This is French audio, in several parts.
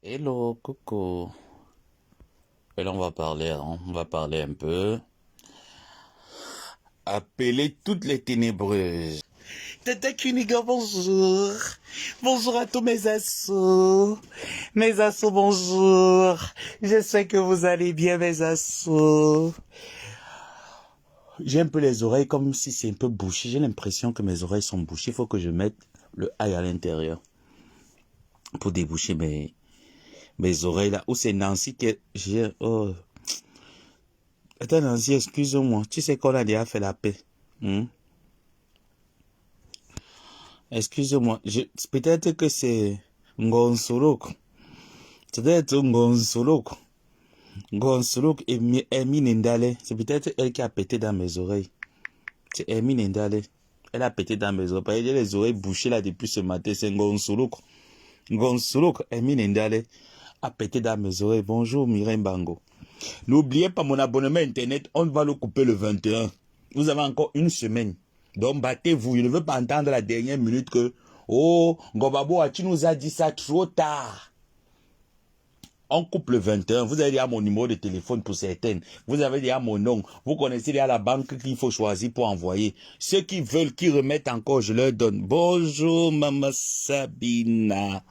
Hello, coucou. Et là, on va parler un peu. Appeler toutes les ténébreuses. Tata Kuniga, bonjour. Bonjour à tous mes assos. Mes assos, bonjour. J'espère que vous allez bien, mes assos. J'ai un peu les oreilles comme si c'est un peu bouché. J'ai l'impression que mes oreilles sont bouchées. Il faut que je mette le ail à l'intérieur pour déboucher mes oreilles là. Ou c'est Nancy qui j'ai... Oh. Attends Nancy, excuse-moi. Tu sais qu'on a déjà fait la paix. Excuse-moi. Peut-être que c'est Ngonsolok. Peut-être Ngonsolok. Ngonsolok et Hermine Ndale. C'est peut-être elle qui a pété dans mes oreilles. C'est Hermine Ndale. Elle a pété dans mes oreilles. J'ai les oreilles bouchées là depuis ce matin. C'est Ngonsolok. Ngonsolok, Hermine Ndale a pété dans mes oreilles. Bonjour Mireille Bango. N'oubliez pas mon abonnement internet. On va le couper le 21. Vous avez encore une semaine. Donc battez-vous. Je ne veux pas entendre la dernière minute que oh, Ngobabo, tu nous as dit ça trop tard. On coupe le 21. Vous avez déjà mon numéro de téléphone pour certaines. Vous avez déjà mon nom. Vous connaissez déjà la banque qu'il faut choisir pour envoyer. Ceux qui veulent, qui remettent encore, je leur donne. Bonjour, Maman Sabina.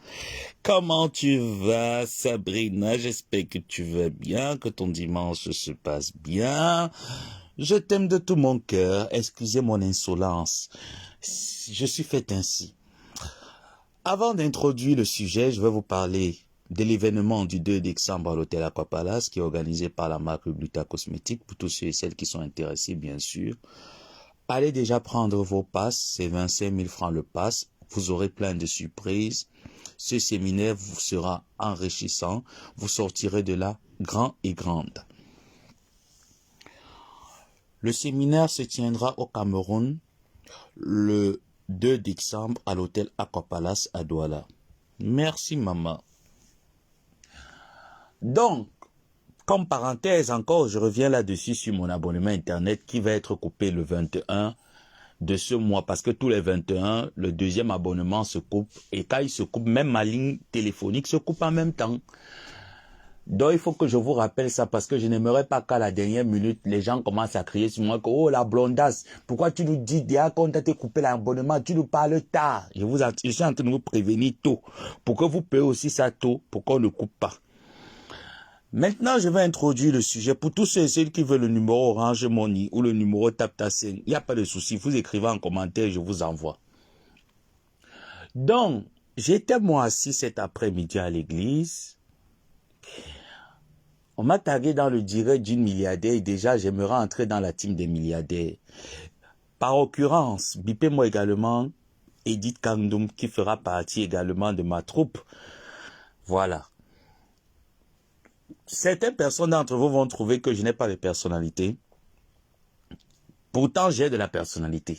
Comment tu vas, Sabrina? J'espère que tu vas bien, que ton dimanche se passe bien. Je t'aime de tout mon cœur. Excusez mon insolence. Je suis fait ainsi. Avant d'introduire le sujet, je vais vous parler de l'événement du 2 décembre à l'hôtel Aquapalace qui est organisé par la marque Gluta Cosmétique pour tous ceux et celles qui sont intéressés, bien sûr. Allez déjà prendre vos passes, c'est 25 000 francs le pass. Vous aurez plein de surprises. Ce séminaire vous sera enrichissant. Vous sortirez de là grand et grande. Le séminaire se tiendra au Cameroun le 2 décembre à l'hôtel Aquapalace à Douala. Merci maman. Donc, comme parenthèse encore, je reviens là-dessus sur mon abonnement internet qui va être coupé le 21 de ce mois parce que tous les 21, le deuxième abonnement se coupe et quand il se coupe, même ma ligne téléphonique se coupe en même temps. Donc il faut que je vous rappelle ça parce que je n'aimerais pas qu'à la dernière minute, les gens commencent à crier sur moi que oh la blondasse, pourquoi tu nous dis déjà qu'on t'a coupé l'abonnement, tu nous parles tard. Je suis en train de vous prévenir tôt pour que vous payez aussi ça tôt pour qu'on ne coupe pas. Maintenant, je vais introduire le sujet. Pour tous ceux et celles qui veulent le numéro Orange Money ou le numéro TapTasen, il n'y a pas de souci. Vous écrivez en commentaire, je vous envoie. Donc, j'étais moi assis cet après-midi à l'église. On m'a tagué dans le direct d'une milliardaire et déjà, j'aimerais entrer dans la team des milliardaires. Par occurrence, bipez-moi également Edith Kandoum qui fera partie également de ma troupe. Voilà. Certaines personnes d'entre vous vont trouver que je n'ai pas de personnalité. Pourtant, j'ai de la personnalité.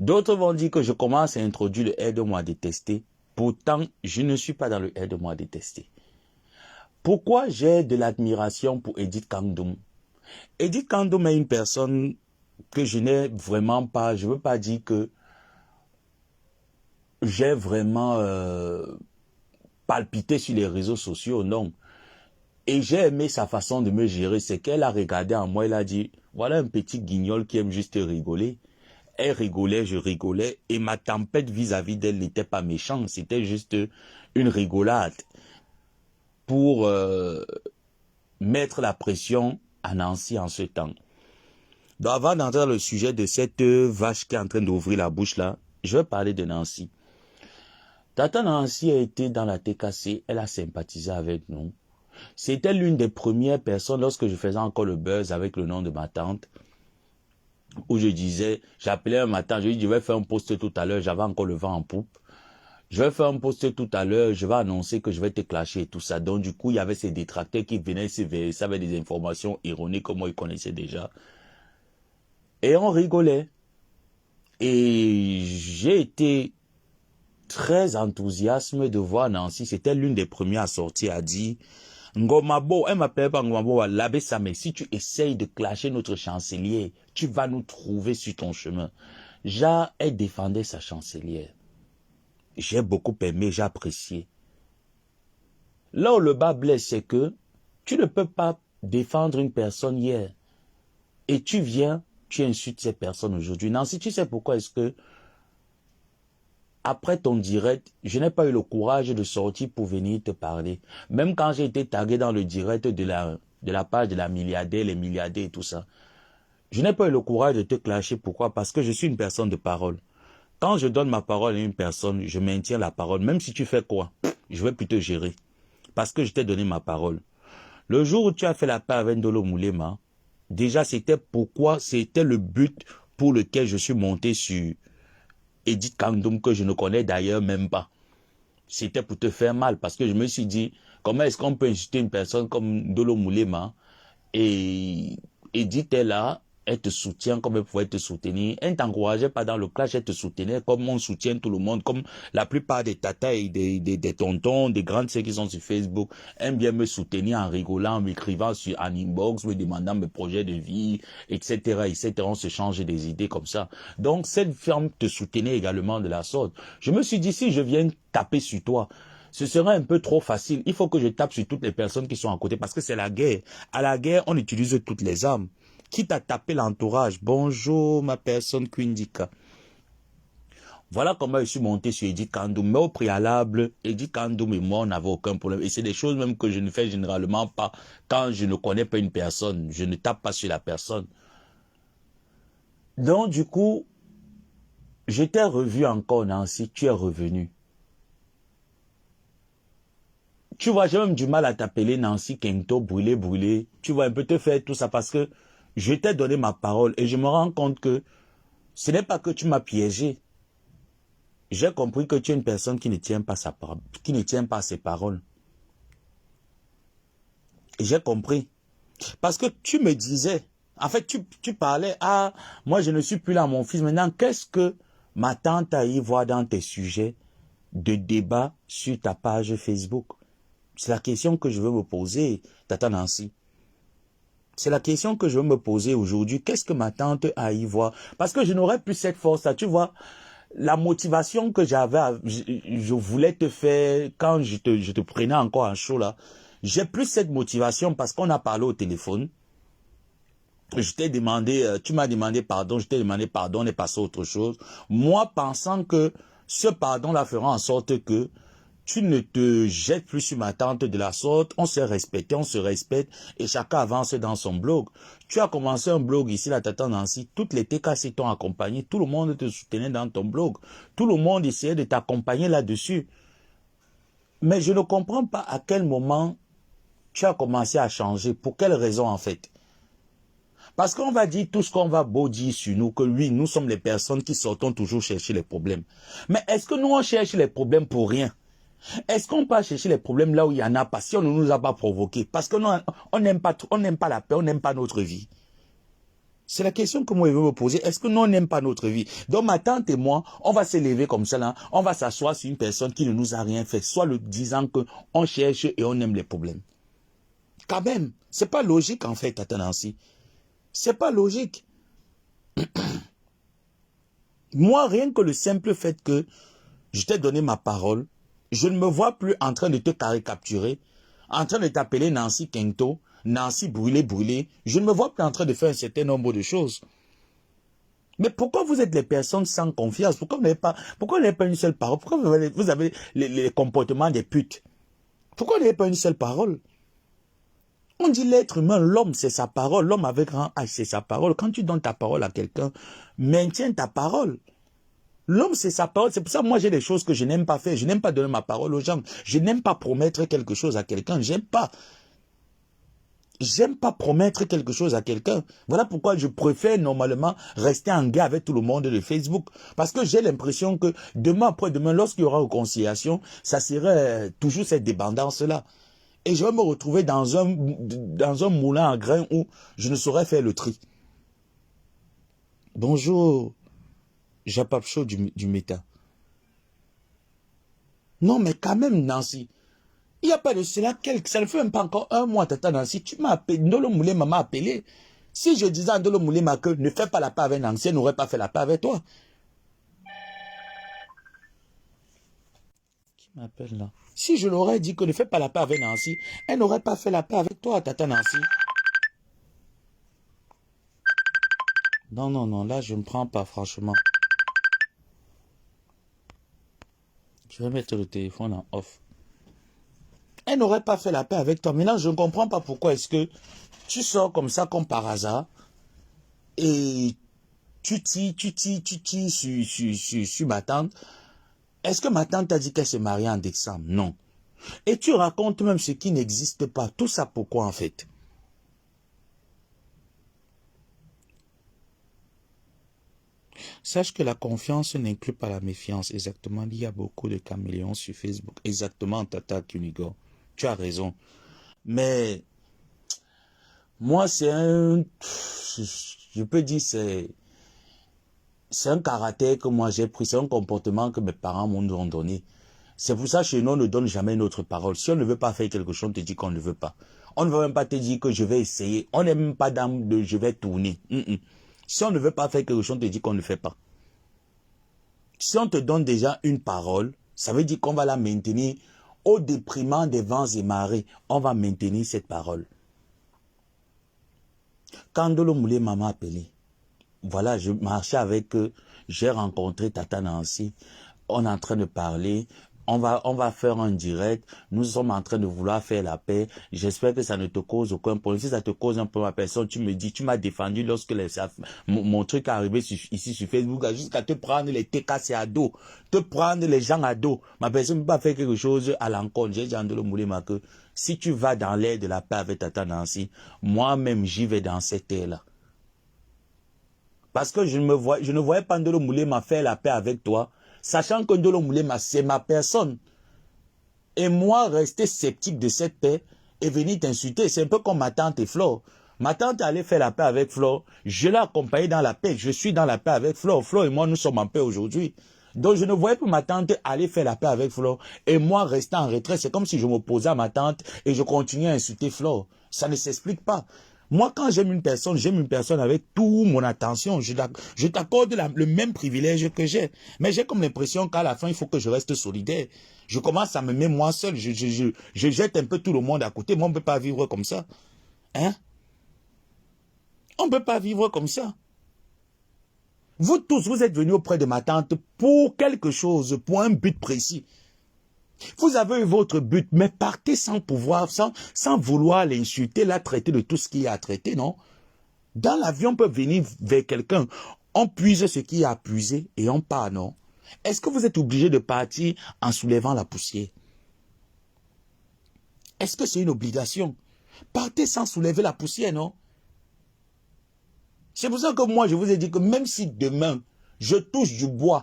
D'autres vont dire que je commence à introduire le aide-moi à détester. Pourtant, je ne suis pas dans le aide-moi à détester. Pourquoi j'ai de l'admiration pour Edith Kandoum? Edith Kandoum est une personne que je n'ai vraiment pas, je ne veux pas dire que j'ai vraiment palpité sur les réseaux sociaux, non. Et j'ai aimé sa façon de me gérer, c'est qu'elle a regardé en moi, elle a dit, voilà un petit guignol qui aime juste rigoler. Elle rigolait, je rigolais, et ma tempête vis-à-vis d'elle n'était pas méchante, c'était juste une rigolade pour mettre la pression à Nancy en ce temps. Donc avant d'entrer dans le sujet de cette vache qui est en train d'ouvrir la bouche là, je vais parler de Nancy. Tata Nancy a été dans la TKC, elle a sympathisé avec nous. C'était l'une des premières personnes lorsque je faisais encore le buzz avec le nom de ma tante, où je disais, j'appelais un matin, je dis je vais faire un post tout à l'heure, j'avais encore le vent en poupe. Je vais faire un post tout à l'heure, je vais annoncer que je vais te clasher et tout ça. Donc du coup, il y avait ces détracteurs qui venaient se verser avec des informations ironiques comme moi ils connaissaient déjà. Et on rigolait. Et j'ai été très enthousiaste de voir Nancy. C'était l'une des premières à sortir, à dire Ngomabo, elle m'appelait pas Ngomabo, l'abbé Samé, si tu essayes de clasher notre chancelier, tu vas nous trouver sur ton chemin. Elle défendait sa chancelière. J'ai beaucoup aimé, j'ai apprécié. Là où le bas blesse, c'est que tu ne peux pas défendre une personne hier. Et tu viens, tu insultes cette personne aujourd'hui. Nancy, tu sais pourquoi est-ce que, après ton direct, je n'ai pas eu le courage de sortir pour venir te parler. Même quand j'ai été tagué dans le direct de la page de la milliardaire, les milliardaires et tout ça. Je n'ai pas eu le courage de te clasher. Pourquoi? Parce que je suis une personne de parole. Quand je donne ma parole à une personne, je maintiens la parole. Même si tu fais quoi, je vais plutôt gérer. Parce que je t'ai donné ma parole. Le jour où tu as fait la paix avec Ndolo Moulema, déjà c'était le but pour lequel je suis monté sur Edith Kandoum, que je ne connais d'ailleurs même pas. C'était pour te faire mal, parce que je me suis dit, comment est-ce qu'on peut insulter une personne comme Ndolo Moulema et Edith est là, elle te soutient comme elle pouvait te soutenir. Elle ne t'encourageait pas dans le clash, elle te soutenait comme on soutient tout le monde, comme la plupart des tatas et des tontons, des grandes sœurs qui sont sur Facebook, aiment bien me soutenir en rigolant, en m'écrivant en inbox, me demandant mes projets de vie, etc., etc. On se change des idées comme ça. Donc, cette femme te soutenait également de la sorte. Je me suis dit, si je viens taper sur toi, ce serait un peu trop facile. Il faut que je tape sur toutes les personnes qui sont à côté parce que c'est la guerre. À la guerre, on utilise toutes les armes. Quitte à taper l'entourage. Bonjour, ma personne Quindika. Voilà comment je suis monté sur Edith Kandoum. Mais au préalable, Edith Kandoum et moi, on n'avait aucun problème. Et c'est des choses même que je ne fais généralement pas quand je ne connais pas une personne. Je ne tape pas sur la personne. Donc, du coup, je t'ai revu encore, Nancy. Tu es revenu. Tu vois, j'ai même du mal à t'appeler Nancy Kento, brûlé, brûlé. Tu vois, un peu te faire tout ça parce que je t'ai donné ma parole et je me rends compte que ce n'est pas que tu m'as piégé. J'ai compris que tu es une personne qui ne tient pas sa parole, qui ne tient pas ses paroles. Et j'ai compris. Parce que tu me disais, en fait, tu parlais, ah, moi je ne suis plus là, mon fils. Maintenant, qu'est-ce que ma tante a y voir dans tes sujets de débat sur ta page Facebook? C'est la question que je veux me poser, Tata Nancy. C'est la question que je veux me poser aujourd'hui. Qu'est-ce que ma tante a à y voir? Parce que je n'aurais plus cette force-là. Tu vois, la motivation que j'avais, je voulais te faire quand je te prenais encore en show là. J'ai plus cette motivation parce qu'on a parlé au téléphone. Je t'ai demandé, tu m'as demandé pardon, je t'ai demandé pardon, on est passé à autre chose. Moi, pensant que ce pardon-là fera en sorte que tu ne te jettes plus sur ma tante de la sorte, on s'est respecté, on se respecte et chacun avance dans son blog. Tu as commencé un blog ici, la tata Nancy, toutes les TKC t'ont accompagné, tout le monde te soutenait dans ton blog, tout le monde essayait de t'accompagner là-dessus. Mais je ne comprends pas à quel moment tu as commencé à changer, pour quelle raison en fait? Parce qu'on va dire tout ce qu'on va beau dire sur nous, que oui, nous sommes les personnes qui sortons toujours chercher les problèmes. Mais est-ce que nous on cherche les problèmes pour rien? Est-ce qu'on peut chercher les problèmes là où il y en a pas, si on ne nous a pas provoqué? Parce que on n'aime pas la paix, on n'aime pas notre vie. C'est la question que moi je veux me poser. Est-ce que nous on n'aime pas notre vie? Donc ma tante et moi, on va se lever comme ça là, on va s'asseoir sur une personne qui ne nous a rien fait, soit le disant que on cherche et on aime les problèmes. Quand même, c'est pas logique en fait, Tata Nancy. C'est pas logique. Moi, rien que le simple fait que je t'ai donné ma parole, je ne me vois plus en train de te caricaturer, en train de t'appeler Nancy Kento, Nancy brûlé, brûlé. Je ne me vois plus en train de faire un certain nombre de choses. Mais pourquoi vous êtes les personnes sans confiance? Pourquoi vous n'avez pas une seule parole? Pourquoi vous avez les comportements des putes? Pourquoi vous n'avez pas une seule parole? On dit l'être humain, l'homme c'est sa parole, l'homme avec grand H c'est sa parole. Quand tu donnes ta parole à quelqu'un, maintiens ta parole. L'homme, c'est sa parole. C'est pour ça que moi, j'ai des choses que je n'aime pas faire. Je n'aime pas donner ma parole aux gens. Je n'aime pas promettre quelque chose à quelqu'un. J'aime pas. J'aime pas promettre quelque chose à quelqu'un. Voilà pourquoi je préfère normalement rester en guerre avec tout le monde de Facebook. Parce que j'ai l'impression que demain après demain, lorsqu'il y aura réconciliation, ça serait toujours cette dépendance-là. Et je vais me retrouver dans un moulin à grains où je ne saurais faire le tri. Bonjour. Japap chaud du méta. Non, mais quand même, Nancy. Il n'y a pas de cela, ça ne fait même pas encore un mois, Tata Nancy. Tu m'as appelé, Ndolo Moulema m'a appelé. Si je disais à Ndolo Moulema que ne fais pas la paix avec Nancy, elle n'aurait pas fait la paix avec toi. Qui m'appelle là? Si je l'aurais dit que ne fais pas la paix avec Nancy, elle n'aurait pas fait la paix avec toi, tata Nancy. Non, non, non, là, je ne prends pas, franchement. Je vais mettre le téléphone en off. Elle n'aurait pas fait la paix avec toi. Maintenant, je ne comprends pas pourquoi est-ce que tu sors comme ça, comme par hasard, et tu tires sur ma tante. Est-ce que ma tante t'a dit qu'elle s'est mariée en décembre? Non. Et tu racontes même ce qui n'existe pas. Tout ça pourquoi en fait? Sache que la confiance n'inclut pas la méfiance. Exactement. Il y a beaucoup de caméléons sur Facebook. Exactement, Tata Kunigo. Tu as raison. Mais moi, c'est un... Je peux dire, c'est un caractère que moi j'ai pris. C'est un comportement que mes parents m'ont donné. C'est pour ça que chez nous, on ne donne jamais notre parole. Si on ne veut pas faire quelque chose, on te dit qu'on ne veut pas. On ne veut même pas te dire que je vais essayer. On n'est même pas dans le je vais tourner. Si on ne veut pas faire quelque chose, on te dit qu'on ne fait pas. Si on te donne déjà une parole, ça veut dire qu'on va la maintenir au déprimant des vents et marées. On va maintenir cette parole. Quand Ndolo Moulé m'a appelé, voilà, je marchais avec eux, j'ai rencontré Tata Nancy, on est en train de parler, on va faire un direct, nous sommes en train de vouloir faire la paix, j'espère que ça ne te cause aucun problème. Si ça te cause un problème à personne, tu me dis, tu m'as défendu lorsque mon truc est arrivé ici sur Facebook, jusqu'à te prendre les TKC à dos, te prendre les gens à dos. Ma personne ne peut pas faire quelque chose à l'encontre. J'ai dit à Ndolo Moulé que si tu vas dans l'air de la paix avec Tata Nancy, moi-même j'y vais dans cette air-là. Parce que je ne voyais pas Ndolo Moulé faire la paix avec toi, sachant que Ndolo Moulé c'est ma personne. Et moi, rester sceptique de cette paix et venir t'insulter, c'est un peu comme ma tante et Flore. Ma tante allait faire la paix avec Flore, je l'ai accompagnée dans la paix, je suis dans la paix avec Flore. Flore et moi, nous sommes en paix aujourd'hui. Donc je ne voyais pas ma tante aller faire la paix avec Flore et moi rester en retrait. C'est comme si je m'opposais à ma tante et je continuais à insulter Flore. Ça ne s'explique pas. Moi, quand j'aime une personne avec toute mon attention. Je t'accorde le même privilège que j'ai. Mais j'ai comme l'impression qu'à la fin, il faut que je reste solidaire. Je commence à me mettre moi seul. Je jette un peu tout le monde à côté. Moi, on ne peut pas vivre comme ça. Hein? On ne peut pas vivre comme ça. Vous tous, vous êtes venus auprès de ma tante pour quelque chose, pour un but précis. Vous avez eu votre but, mais partez sans pouvoir, sans vouloir l'insulter, la traiter de tout ce qu'il y a à traiter, non? Dans l'avion, on peut venir vers quelqu'un, on puise ce qu'il y a à puiser et on part, non? Est-ce que vous êtes obligé de partir en soulevant la poussière? Est-ce que c'est une obligation? Partez sans soulever la poussière, non? C'est pour ça que moi, je vous ai dit que même si demain, je touche du bois,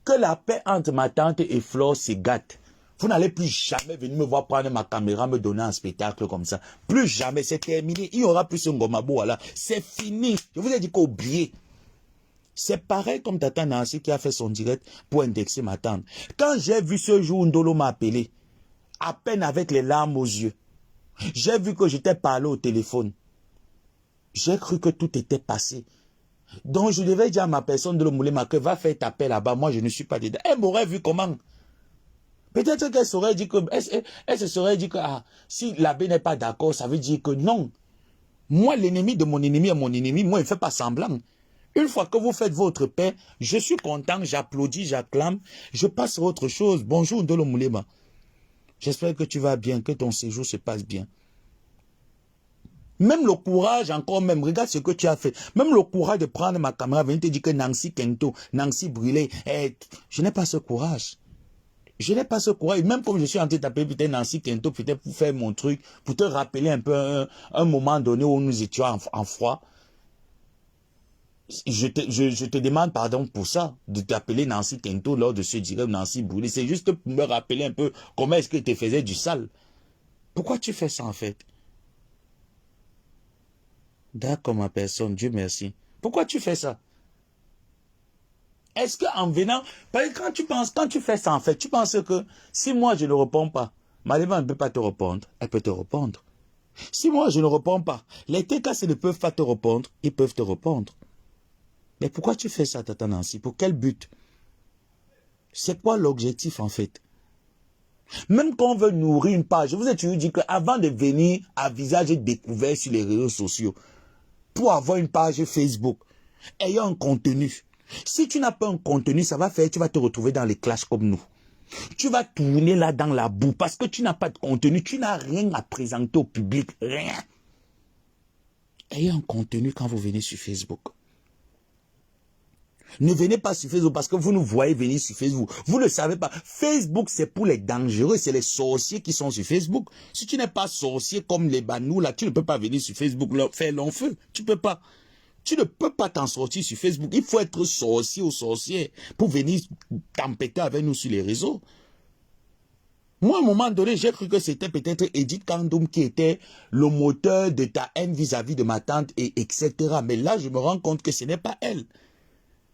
que la paix entre ma tante et Flore se gâte, vous n'allez plus jamais venir me voir prendre ma caméra, me donner un spectacle comme ça. Plus jamais, c'est terminé. Il n'y aura plus ce Ngomabo, voilà. C'est fini. Je vous ai dit qu'oubliez. C'est pareil comme Tata Nancy qui a fait son direct pour indexer ma tante. Quand j'ai vu ce jour Ndolo m'a appelé, à peine avec les larmes aux yeux, j'ai vu que j'étais parlé au téléphone. J'ai cru que tout était passé. Donc je devais dire à ma personne de le Moulé que va faire ta paix là-bas. Moi, je ne suis pas dedans. Elle m'aurait vu comment? Peut-être qu'elle serait dit que, elle se serait dit que si l'abbé n'est pas d'accord, ça veut dire que non. Moi, l'ennemi de mon ennemi est mon ennemi. Moi, il ne fait pas semblant. Une fois que vous faites votre paix, je suis content, j'applaudis, j'acclame, je passe à autre chose. Bonjour Ndolo Moulema. J'espère que tu vas bien, que ton séjour se passe bien. Même le courage, encore même, regarde ce que tu as fait. Même le courage de prendre ma caméra, venir te dire que Nancy Kento, Nancy brûlé. Je n'ai pas ce courage. Je n'ai pas ce courage. Même comme je suis en train de t'appeler peut-être Nancy Kento, peut-être pour faire mon truc, pour te rappeler un peu un moment donné où nous étions en froid. Je te demande pardon pour ça, de t'appeler Nancy Kento lors de ce direct, Nancy brûlé. C'est juste pour me rappeler un peu comment est-ce que tu faisais du sale. Pourquoi tu fais ça en fait? D'accord, ma personne, Dieu merci. Pourquoi tu fais ça? Est-ce qu'en venant, parce que quand tu fais ça en fait, tu penses que si moi je ne réponds pas, Malema ne peut pas te répondre, elle peut te répondre. Si moi je ne réponds pas, les TKC ne peuvent pas te répondre, ils peuvent te répondre. Mais pourquoi tu fais ça, Tata Nancy? Pour quel but? C'est quoi l'objectif en fait? Même quand on veut nourrir une page, je vous ai toujours dit qu'avant de venir à visage découvert sur les réseaux sociaux, pour avoir une page Facebook, ayant un contenu. Si tu n'as pas un contenu, ça va faire, tu vas te retrouver dans les clashs comme nous. Tu vas tourner là dans la boue parce que tu n'as pas de contenu, tu n'as rien à présenter au public, rien. Ayez un contenu quand vous venez sur Facebook. Ne venez pas sur Facebook parce que vous nous voyez venir sur Facebook. Vous ne le savez pas. Facebook, c'est pour les dangereux, c'est les sorciers qui sont sur Facebook. Si tu n'es pas sorcier comme les banous, là, tu ne peux pas venir sur Facebook faire long feu. Tu peux pas. Tu ne peux pas t'en sortir sur Facebook. Il faut être sorcier ou sorcière pour venir t'empêter avec nous sur les réseaux. Moi, à un moment donné, j'ai cru que c'était peut-être Edith Kandoum qui était le moteur de ta haine vis-à-vis de ma tante, etc. Mais là, je me rends compte que ce n'est pas elle.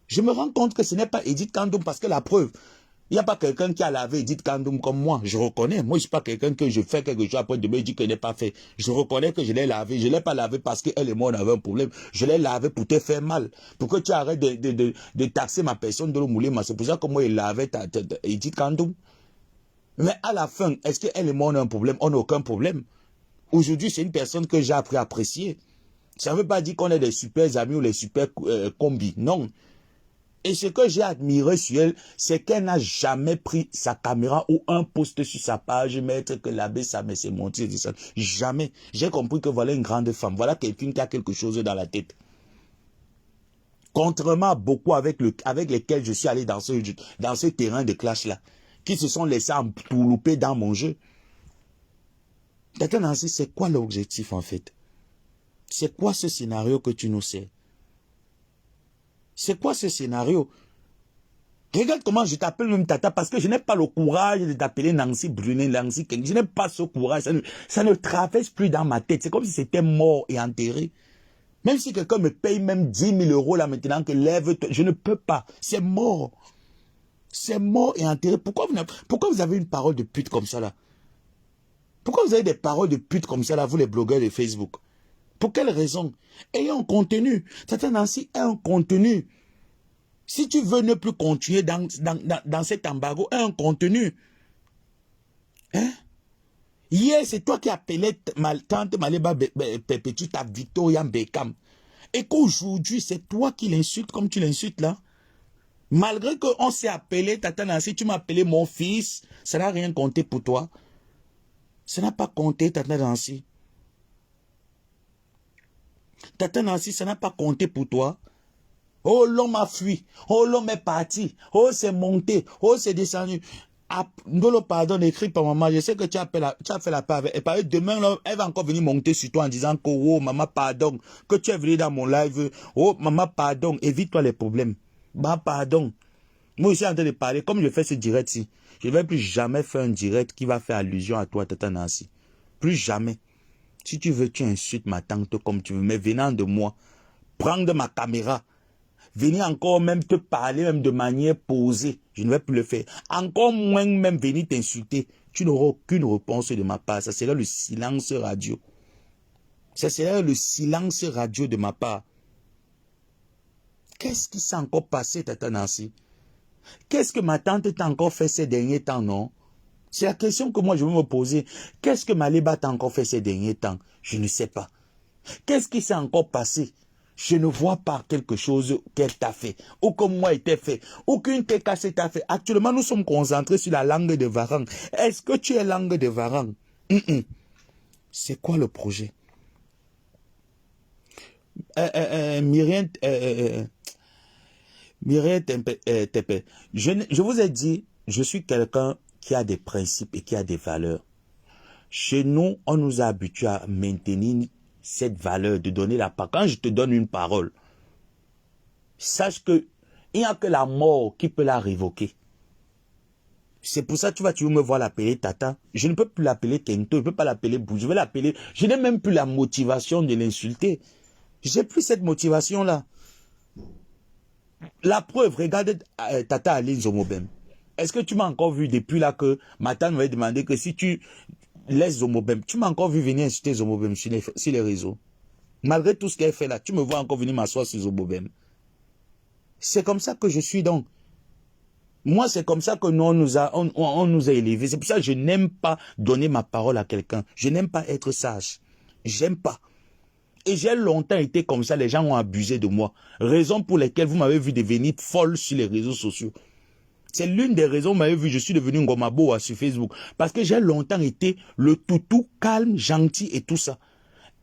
Je me rends compte que ce n'est pas Edith Kandoum parce que la preuve, il n'y a pas quelqu'un qui a lavé Edith Kandoum comme moi. Je reconnais. Moi, je ne suis pas quelqu'un que je fais quelque chose après demain, je dis que je n'ai pas fait. Je reconnais que je l'ai lavé. Je ne l'ai pas lavé parce qu'elle et moi, on avait un problème. Je l'ai lavé pour te faire mal. Pour que tu arrêtes de taxer ma personne de l'Omoulema. C'est pour ça que moi, il lavait Edith Kandoum. Mais à la fin, est-ce qu'elle et moi, on a un problème? On n'a aucun problème. Aujourd'hui, c'est une personne que j'ai appris à apprécier. Ça ne veut pas dire qu'on est des super amis ou les super combis. Non. Et ce que j'ai admiré sur elle, c'est qu'elle n'a jamais pris sa caméra ou un post sur sa page, mettre que l'abbé Samé s'est monté. Jamais. J'ai compris que voilà une grande femme. Voilà quelqu'un qui a quelque chose dans la tête. Contrairement à beaucoup avec lesquels je suis allé dans ce terrain de clash-là, qui se sont laissés entourlouper dans mon jeu. Tata Nancy, c'est quoi l'objectif en fait? C'est quoi ce scénario que tu nous sais? C'est quoi ce scénario? Regarde comment je t'appelle même Tata parce que je n'ai pas le courage de t'appeler Nancy Brunet, Nancy Ken. Je n'ai pas ce courage. Ça ne traverse plus dans ma tête. C'est comme si c'était mort et enterré. Même si quelqu'un me paye même 10 000 euros là maintenant, que lève-toi, je ne peux pas. C'est mort. C'est mort et enterré. Pourquoi vous avez une parole de pute comme ça là? Pourquoi vous avez des paroles de pute comme ça là, vous les blogueurs de Facebook? Pour quelle raison? Ayez un contenu. Tata Nancy a un contenu. Si tu veux ne plus continuer dans cet embargo, un contenu. Hein? Hier, c'est toi qui appelais ma tante Maleba Perpétue ta Victoria Beckham. Et qu'aujourd'hui, c'est toi qui l'insultes comme tu l'insultes là. Malgré qu'on s'est appelé, Tata Nancy, tu m'as appelé mon fils, ça n'a rien compté pour toi. Ça n'a pas compté, Tata Nancy. Tata Nancy, ça n'a pas compté pour toi. Oh, l'homme a fui. Oh, l'homme est parti. Oh, c'est monté. Oh, c'est descendu. Ndolo, pardon, écrit par maman. Je sais que tu as fait la paix avec elle. Demain, là, elle va encore venir monter sur toi en disant que, oh, maman, pardon. Que tu es venu dans mon live. Oh, maman, pardon. Évite-toi les problèmes. Bah, pardon. Moi, je suis en train de parler. Comme je fais ce direct-ci, je ne vais plus jamais faire un direct qui va faire allusion à toi, Tata Nancy. Plus jamais. Si tu veux, tu insultes ma tante comme tu veux. Mais venant de moi, prendre ma caméra, venir encore même te parler même de manière posée, je ne vais plus le faire. Encore moins même venir t'insulter. Tu n'auras aucune réponse de ma part. Ça sera le silence radio. Ça sera le silence radio de ma part. Qu'est-ce qui s'est encore passé, Tata Nancy? Qu'est-ce que ma tante t'a encore fait ces derniers temps, non? C'est la question que moi je veux me poser. Qu'est-ce que Maléba t'a encore fait ces derniers temps? Je ne sais pas. Qu'est-ce qui s'est encore passé? Je ne vois pas quelque chose qu'elle t'a fait, ou comme moi, elle t'a fait, ou qu'une TKC t'a fait. Actuellement, nous sommes concentrés sur la langue de Varang. Est-ce que tu es langue de Varang? C'est quoi le projet? Myriam Tepe, je vous ai dit, je suis quelqu'un qui a des principes et qui a des valeurs. Chez nous, on nous a habitués à maintenir cette valeur de donner la parole. Quand je te donne une parole, sache que il n'y a que la mort qui peut la révoquer. C'est pour ça que tu vas toujours me voir l'appeler Tata. Je ne peux plus l'appeler Kento, je ne peux pas l'appeler Bou. Je vais l'appeler. Je n'ai même plus la motivation de l'insulter. J'ai plus cette motivation-là. La preuve, regarde Tata Aline Zomobem. Est-ce que tu m'as encore vu depuis là que ma tante m'avait demandé que si tu laisses Zomobem, tu m'as encore vu venir insulter Zomobem sur les réseaux. Malgré tout ce qu'elle fait là, tu me vois encore venir m'asseoir sur Zomobem. C'est comme ça que je suis donc. Moi, c'est comme ça que nous, on nous a élevés. C'est pour ça que je n'aime pas donner ma parole à quelqu'un. Je n'aime pas être sage. J'aime pas. Et j'ai longtemps été comme ça. Les gens ont abusé de moi. Raison pour laquelle vous m'avez vu devenir folle sur les réseaux sociaux. C'est l'une des raisons où vous m'avez vu, je suis devenu Ngomaboa sur Facebook. Parce que j'ai longtemps été le toutou, calme, gentil et tout ça.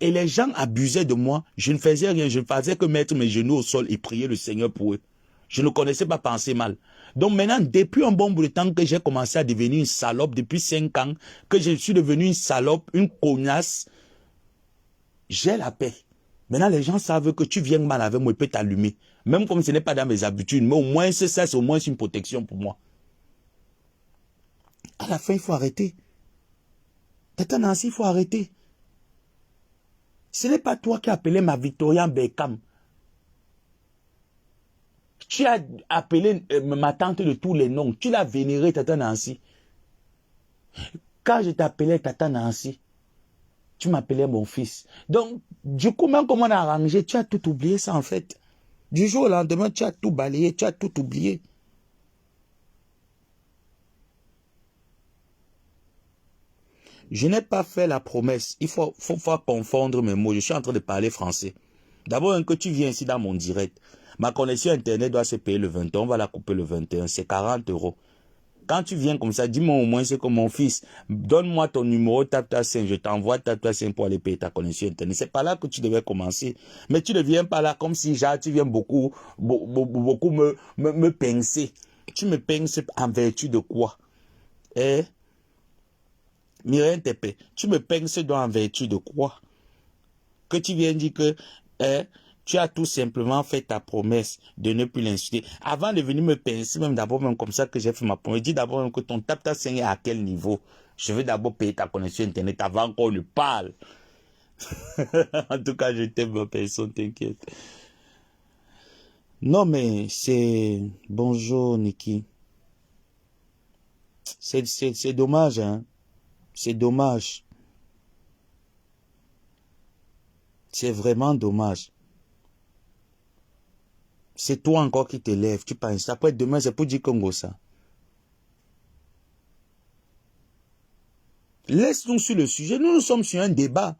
Et les gens abusaient de moi. Je ne faisais rien. Je ne faisais que mettre mes genoux au sol et prier le Seigneur pour eux. Je ne connaissais pas penser mal. Donc maintenant, depuis un bon bout de temps que j'ai commencé à devenir une salope, depuis 5 ans, que je suis devenu une salope, une connasse, j'ai la paix. Maintenant, les gens savent que tu viens mal avec moi, ils peuvent t'allumer. Même comme ce n'est pas dans mes habitudes, mais au moins c'est ça, c'est au moins une protection pour moi. À la fin, il faut arrêter. Tata Nancy, il faut arrêter. Ce n'est pas toi qui as appelé ma Victoria Beckham. Tu as appelé ma tante de tous les noms. Tu l'as vénérée, Tata Nancy. Quand je t'appelais Tata Nancy, tu m'appelais mon fils. Donc, du coup, même comment on a arrangé, tu as tout oublié ça en fait. Du jour au lendemain, tu as tout balayé, tu as tout oublié. Je n'ai pas fait la promesse. Il faut confondre mes mots. Je suis en train de parler français. D'abord, que tu viens ici dans mon direct. Ma connexion Internet doit se payer le 21. On va la couper le 21. C'est 40 €. Quand tu viens comme ça, dis-moi au moins, c'est comme mon fils. Donne-moi ton numéro, tape ta 5. Je t'envoie tape ta 5 pour aller payer ta connexion Internet. C'est pas là que tu devais commencer. Mais tu ne viens pas là comme si tu viens beaucoup me pincer. Tu me pinces en vertu de quoi? Mireille Tepe, tu me pinces donc en vertu de quoi? Que tu viens dire que tu as tout simplement fait ta promesse de ne plus l'insulter. Avant de venir me pincer, même d'abord, même comme ça que j'ai fait ma promesse, dis d'abord que ton tap ta 5 est à quel niveau? Je veux d'abord payer ta connexion Internet avant qu'on ne parle. En tout cas, je t'aime ma personne, t'inquiète. Non, mais c'est... Bonjour, Niki. C'est dommage, hein. C'est dommage. C'est vraiment dommage. C'est toi encore qui te lèves, tu penses. Après demain, c'est pour dire Congo ça. Laisse-nous sur le sujet. Nous sommes sur un débat.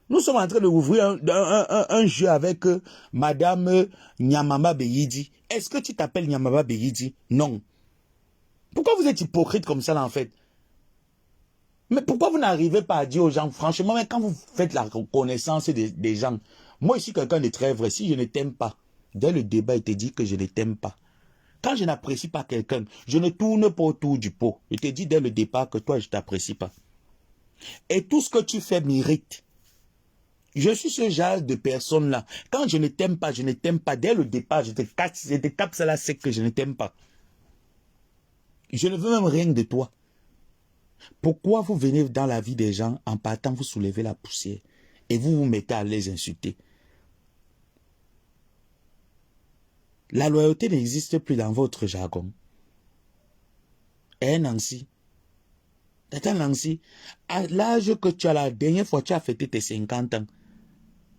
Nous sommes en train de ouvrir un jeu avec Madame Nyamama Beyidi. Est-ce que tu t'appelles Nyamama Beyidi? Non. Pourquoi vous êtes hypocrite comme ça là en fait? Mais pourquoi vous n'arrivez pas à dire aux gens, franchement, mais quand vous faites la reconnaissance des gens, moi je suis quelqu'un de très vrai, si je ne t'aime pas, dès le débat il te dit que je ne t'aime pas. Quand je n'apprécie pas quelqu'un, je ne tourne pas autour du pot. Je te dis dès le départ que toi je ne t'apprécie pas. Et tout ce que tu fais mérite. Je suis ce genre de personne-là. Quand je ne t'aime pas, je ne t'aime pas. Dès le départ, je te tape ça là sec que je ne t'aime pas. Je ne veux même rien de toi. Pourquoi vous venez dans la vie des gens en partant, vous soulevez la poussière et vous vous mettez à les insulter? La loyauté n'existe plus dans votre jargon. Nancy. Attends, Nancy, à l'âge que tu as la dernière fois, tu as fêté tes 50 ans.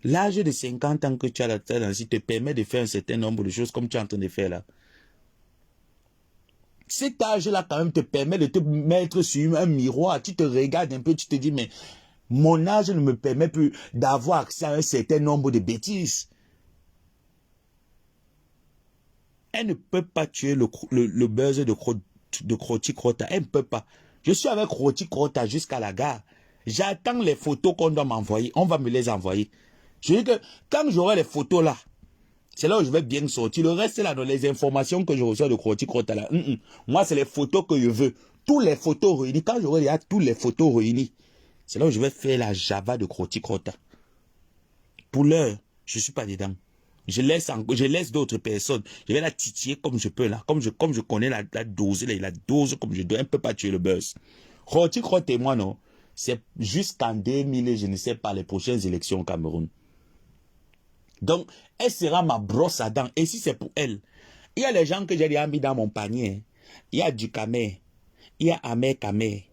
L'âge de 50 ans que tu as là, Nancy, te permet de faire un certain nombre de choses comme tu es en train de faire là. Cet âge-là, quand même, te permet de te mettre sur un miroir. Tu te regardes un peu, tu te dis, mais mon âge ne me permet plus d'avoir accès à un certain nombre de bêtises. Elle ne peut pas tuer le buzz de Croti Crota. Elle ne peut pas. Je suis avec Croti Crota jusqu'à la gare. J'attends les photos qu'on doit m'envoyer. On va me les envoyer. Je dis que quand j'aurai les photos là, c'est là où je vais bien sortir. Le reste, là, dans les informations que je reçois de Croti Crota, là. Moi, c'est les photos que je veux. Toutes les photos réunies. Quand j'aurai déjà toutes les photos réunies, c'est là où je vais faire la Java de Croti Crota. Pour l'heure, je ne suis pas dedans. Je laisse d'autres personnes. Je vais la titiller comme je peux, là. Comme je connais la dose, la dose comme je dois. Elle ne peut pas tuer le buzz. Croti Crota et moi, non. C'est jusqu'en 2000, je ne sais pas, les prochaines élections au Cameroun. Donc, elle sera ma brosse à dents. Et si c'est pour elle, il y a les gens que j'ai déjà mis dans mon panier. Il y a du Kamer. Il y a Amer Kamer.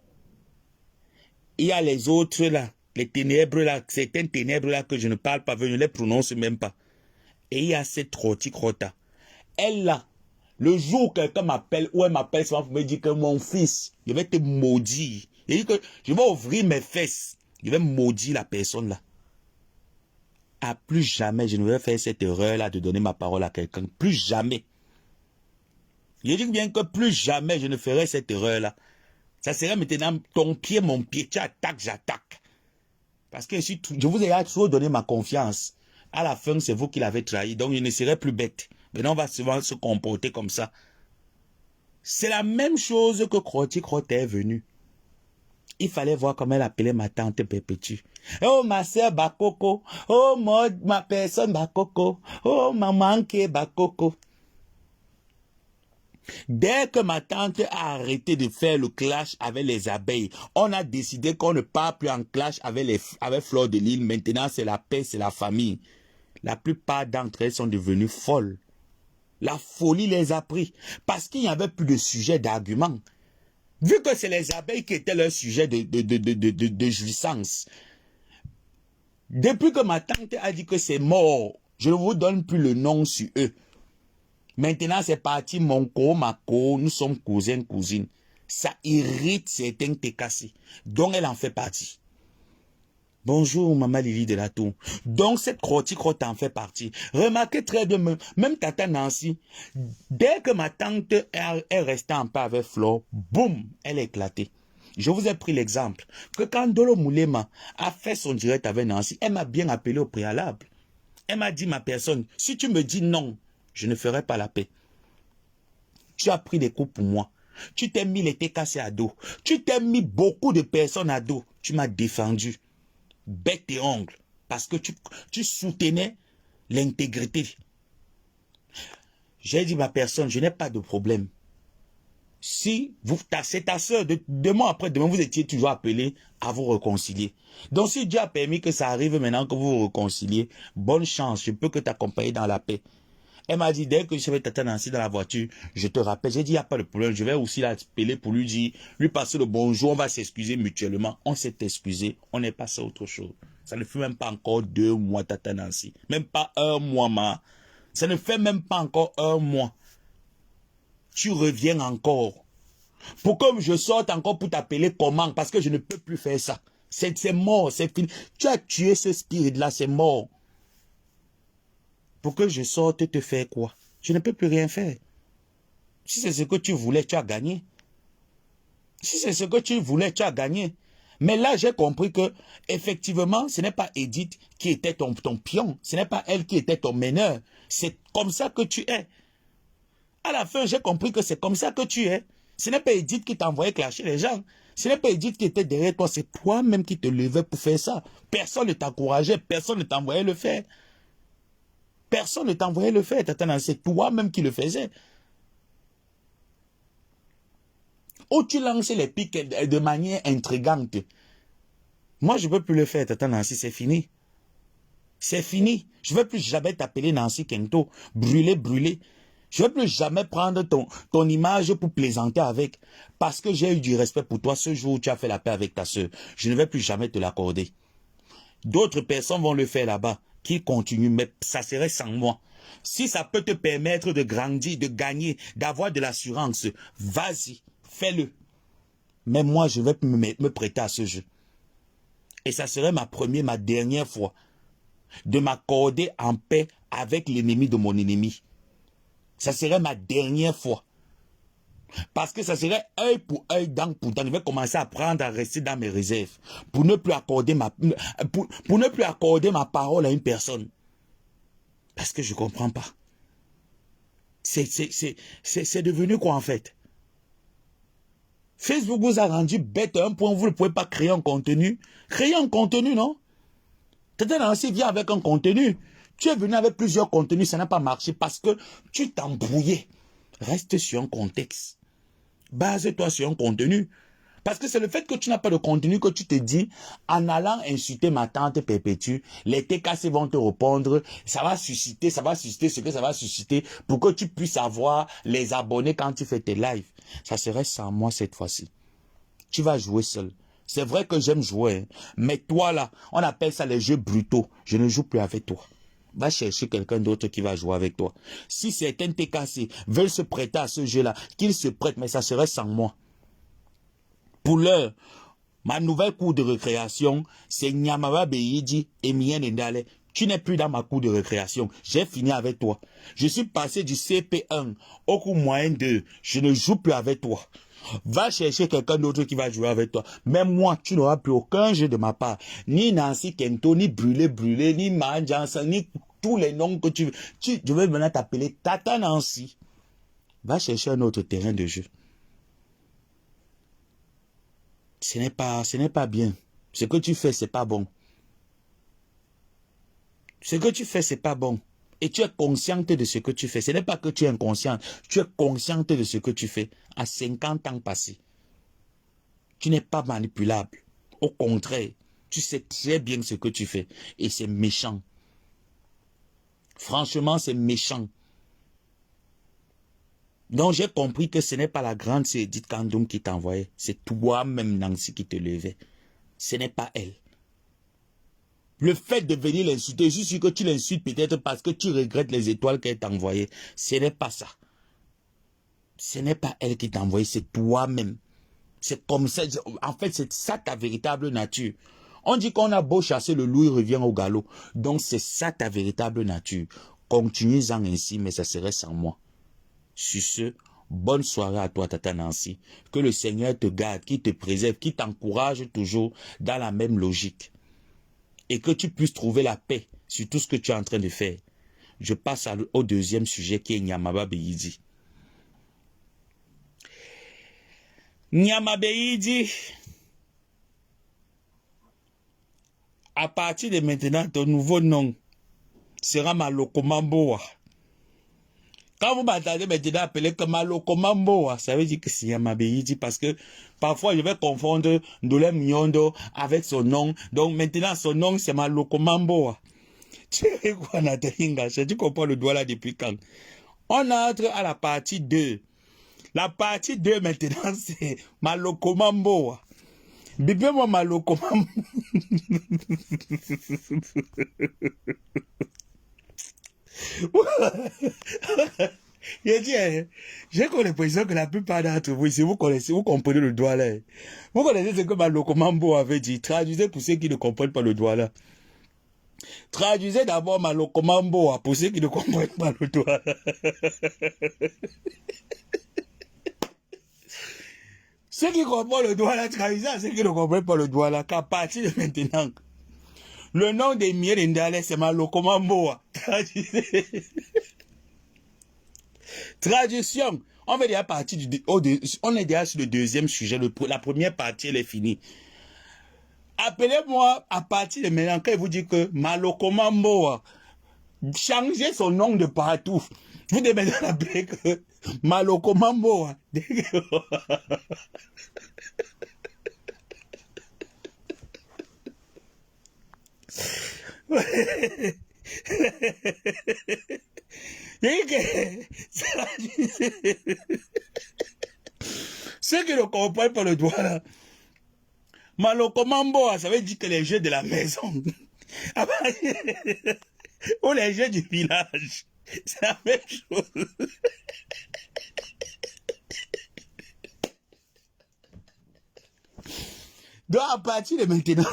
Il y a les autres là. Les ténèbres là. Certaines ténèbres là que je ne parle pas. Je ne les prononce même pas. Et il y a cette Croti Crota. Elle là. Le jour où quelqu'un m'appelle ou elle m'appelle, c'est pour me dire que mon fils, je vais te maudire. Il dit que je vais ouvrir mes fesses. Je vais maudire la personne là. À plus jamais, je ne vais faire cette erreur-là de donner ma parole à quelqu'un. Plus jamais. Je dis bien que plus jamais je ne ferai cette erreur-là. Ça serait maintenant ton pied, mon pied. Tu attaques, j'attaque. Parce que je vous ai toujours donné ma confiance. À la fin, c'est vous qui l'avez trahi. Donc, je ne serai plus bête. Maintenant, on va souvent se comporter comme ça. C'est la même chose que Crotty Crotte est venu. Il fallait voir comment elle appelait ma tante Perpétue. Oh, ma sœur Bakoko. Oh, ma personne Bakoko. Oh, maman qui est Bakoko. Dès que ma tante a arrêté de faire le clash avec les abeilles, on a décidé qu'on ne part plus en clash avec Fleur de Lys. Maintenant, c'est la paix, c'est la famille. La plupart d'entre elles sont devenues folles. La folie les a pris parce qu'il n'y avait plus de sujet d'argument. Vu que c'est les abeilles qui étaient leur sujet de jouissance. Depuis que ma tante a dit que c'est mort, je ne vous donne plus le nom sur eux. Maintenant, c'est parti, mon co, ma co, nous sommes cousins, cousines. Ça irrite certains Tekassi. Donc, elle en fait partie. Bonjour, maman Lily de la Tour. Donc, cette crotte en fait partie. Remarquez très bien, même tata Nancy, dès que ma tante est restée en paix avec Flo, boum, elle est éclatée. Je vous ai pris l'exemple que quand Dolo Moulema a fait son direct avec Nancy, elle m'a bien appelé au préalable. Elle m'a dit, ma personne, si tu me dis non, je ne ferai pas la paix. Tu as pris des coups pour moi. Tu t'es mis les Tekassi à dos. Tu t'es mis beaucoup de personnes à dos. Tu m'as défendu. Bête et ongle, parce que tu soutenais l'intégrité. J'ai dit, ma personne, je n'ai pas de problème. Si c'est ta soeur, demain après, demain, vous étiez toujours appelé à vous réconcilier. Donc, si Dieu a permis que ça arrive maintenant que vous vous réconciliez, bonne chance, je peux que t'accompagner dans la paix. Elle m'a dit, dès que je vais t'attendre ainsi dans la voiture, je te rappelle. J'ai dit, il n'y a pas de problème. Je vais aussi l'appeler pour lui dire, lui passer le bonjour, on va s'excuser mutuellement. On s'est excusé, on est passé à autre chose. Ça ne fait même pas encore 2 mois, Tata Nancy. Même pas 1 mois, ma. Ça ne fait même pas encore 1 mois. Tu reviens encore. Pour que je sorte encore pour t'appeler comment? Parce que je ne peux plus faire ça. C'est mort, c'est fini. Tu as tué ce spirit-là, c'est mort. Pour que je sorte te faire quoi? Je ne peux plus rien faire. Si c'est ce que tu voulais, tu as gagné. Si c'est ce que tu voulais, tu as gagné. Mais là, j'ai compris que, effectivement, ce n'est pas Edith qui était ton pion. Ce n'est pas elle qui était ton meneur. C'est comme ça que tu es. À la fin, j'ai compris que c'est comme ça que tu es. Ce n'est pas Edith qui t'envoyait clasher les gens. Ce n'est pas Edith qui était derrière toi. C'est toi-même qui te levais pour faire ça. Personne ne t'encourageait. Personne ne t'envoyait le faire. Personne ne t'envoyait le faire. C'est toi-même qui le faisais. Ou tu lançais les pics de manière intrigante. Moi, je ne peux plus le faire, Tata Nancy, c'est fini. C'est fini. Je ne veux plus jamais t'appeler Nancy Kento. Brûler, brûler. Je ne veux plus jamais prendre ton image pour plaisanter avec. Parce que j'ai eu du respect pour toi ce jour où tu as fait la paix avec ta soeur. Je ne vais plus jamais te l'accorder. D'autres personnes vont le faire là-bas. Qui continuent, mais ça serait sans moi. Si ça peut te permettre de grandir, de gagner, d'avoir de l'assurance, vas-y, fais-le. Mais moi, je vais me prêter à ce jeu. Et ça serait ma dernière fois de m'accorder en paix avec l'ennemi de mon ennemi. Ça serait ma dernière fois. Parce que ça serait œil pour œil, dent pour dent. Je vais commencer à apprendre à rester dans mes réserves. Pour ne plus accorder pour ne plus accorder ma parole à une personne. Parce que je ne comprends pas. C'est devenu quoi en fait? Facebook vous a rendu bête à un point où vous ne pouvez pas créer un contenu. Créer un contenu, non? Tata Nancy vient avec un contenu. Tu es venu avec plusieurs contenus, ça n'a pas marché parce que tu t'embrouillais. Reste sur un contexte. Base-toi sur un contenu. Parce que c'est le fait que tu n'as pas de contenu que tu te dis, en allant insulter ma tante Perpétue, les Tekassi vont te répondre, ça va susciter ce que ça va susciter pour que tu puisses avoir les abonnés quand tu fais tes lives. Ça serait sans moi cette fois-ci. Tu vas jouer seul. C'est vrai que j'aime jouer, hein, mais toi là, on appelle ça les jeux brutaux. Je ne joue plus avec toi. Va chercher quelqu'un d'autre qui va jouer avec toi. Si certains TKC veulent se prêter à ce jeu-là, qu'ils se prêtent, mais ça serait sans moi. Pour l'heure, ma nouvelle cour de récréation, c'est Nyamaba Beyidi et Mien Ndale. Tu n'es plus dans ma cour de récréation. J'ai fini avec toi. Je suis passé du CP1 au cours moyen 2. Je ne joue plus avec toi. Va chercher quelqu'un d'autre qui va jouer avec toi. Même moi, tu n'auras plus aucun jeu de ma part. Ni Nancy Kento, ni Brûlé, ni Man Johnson, ni tous les noms que tu veux. Je vais maintenant t'appeler Tata Nancy. Va chercher un autre terrain de jeu. Ce n'est pas bien. Ce que tu fais, c'est pas bon. Ce que tu fais, c'est pas bon. Et tu es consciente de ce que tu fais. Ce n'est pas que tu es inconsciente. Tu es consciente de ce que tu fais. À 50 ans passés. Tu n'es pas manipulable. Au contraire, tu sais très bien ce que tu fais. Et c'est méchant. Franchement, c'est méchant. Donc, j'ai compris que ce n'est pas la grande Edith Kandoum qui t'envoyait. C'est toi-même, Nancy, qui te levait. Ce n'est pas elle. Le fait de venir l'insulter, je suis sûr que tu l'insultes peut-être parce que tu regrettes les étoiles qu'elle t'a envoyées. Ce n'est pas ça. Ce n'est pas elle qui t'a envoyé, c'est toi-même. C'est comme ça. En fait, c'est ça ta véritable nature. On dit qu'on a beau chasser le loup, il revient au galop. Donc, c'est ça ta véritable nature. Continue-en ainsi, mais ça serait sans moi. Sur ce, bonne soirée à toi, Tata Nancy. Que le Seigneur te garde, qu'il te préserve, qu'il t'encourage toujours dans la même logique. Et que tu puisses trouver la paix sur tout ce que tu es en train de faire. Je passe au deuxième sujet qui est Nyamaba Beyidi. Nyamaba Beyidi, à partir de maintenant, ton nouveau nom sera Maloko Mamboa. Quand vous m'entendez maintenant appeler comme Maloko Mamboa, ça veut dire que c'est Nyamaba Beyidi parce que parfois je vais confondre Ndolem Nyondo avec son nom. Donc maintenant son nom c'est Maloko Mamboa. Tu sais quoi, Nathalie Ngache, tu comprends le doigt là depuis quand? On entre à la partie 2. La partie 2 maintenant c'est Maloko Mamboa. Bibé-moi Maloko Mamboa. J'ai l'impression que la plupart d'entre vous ici, vous comprenez le doigt là. Vous connaissez ce que Maloko Mambo avait dit. Traduisez pour ceux qui ne comprennent pas le doigt là. Traduisez d'abord Maloko Mambo pour ceux qui ne comprennent pas le doigt là. Ceux qui comprennent le doigt là, traduisez à ceux qui ne comprennent pas le doigt là, qu'à partir de maintenant, le nom des Mien Ndale, c'est Maloko Mambo. Traduisez. Traduction. On va déjà partir on est déjà sur le deuxième sujet. La première partie, elle est finie. Appelez-moi à partir de maintenant, quand il vous dit que Maloko Mamboa, changez son nom de partout. Vous devez maintenant l'appeler que Maloko Mamboa. Ceux qui ne comprennent pas le doigt là, Maloko Mamboa, ça veut dire que les jeux de la maison ou les jeux du village, c'est la même chose. Donc à partir de maintenant,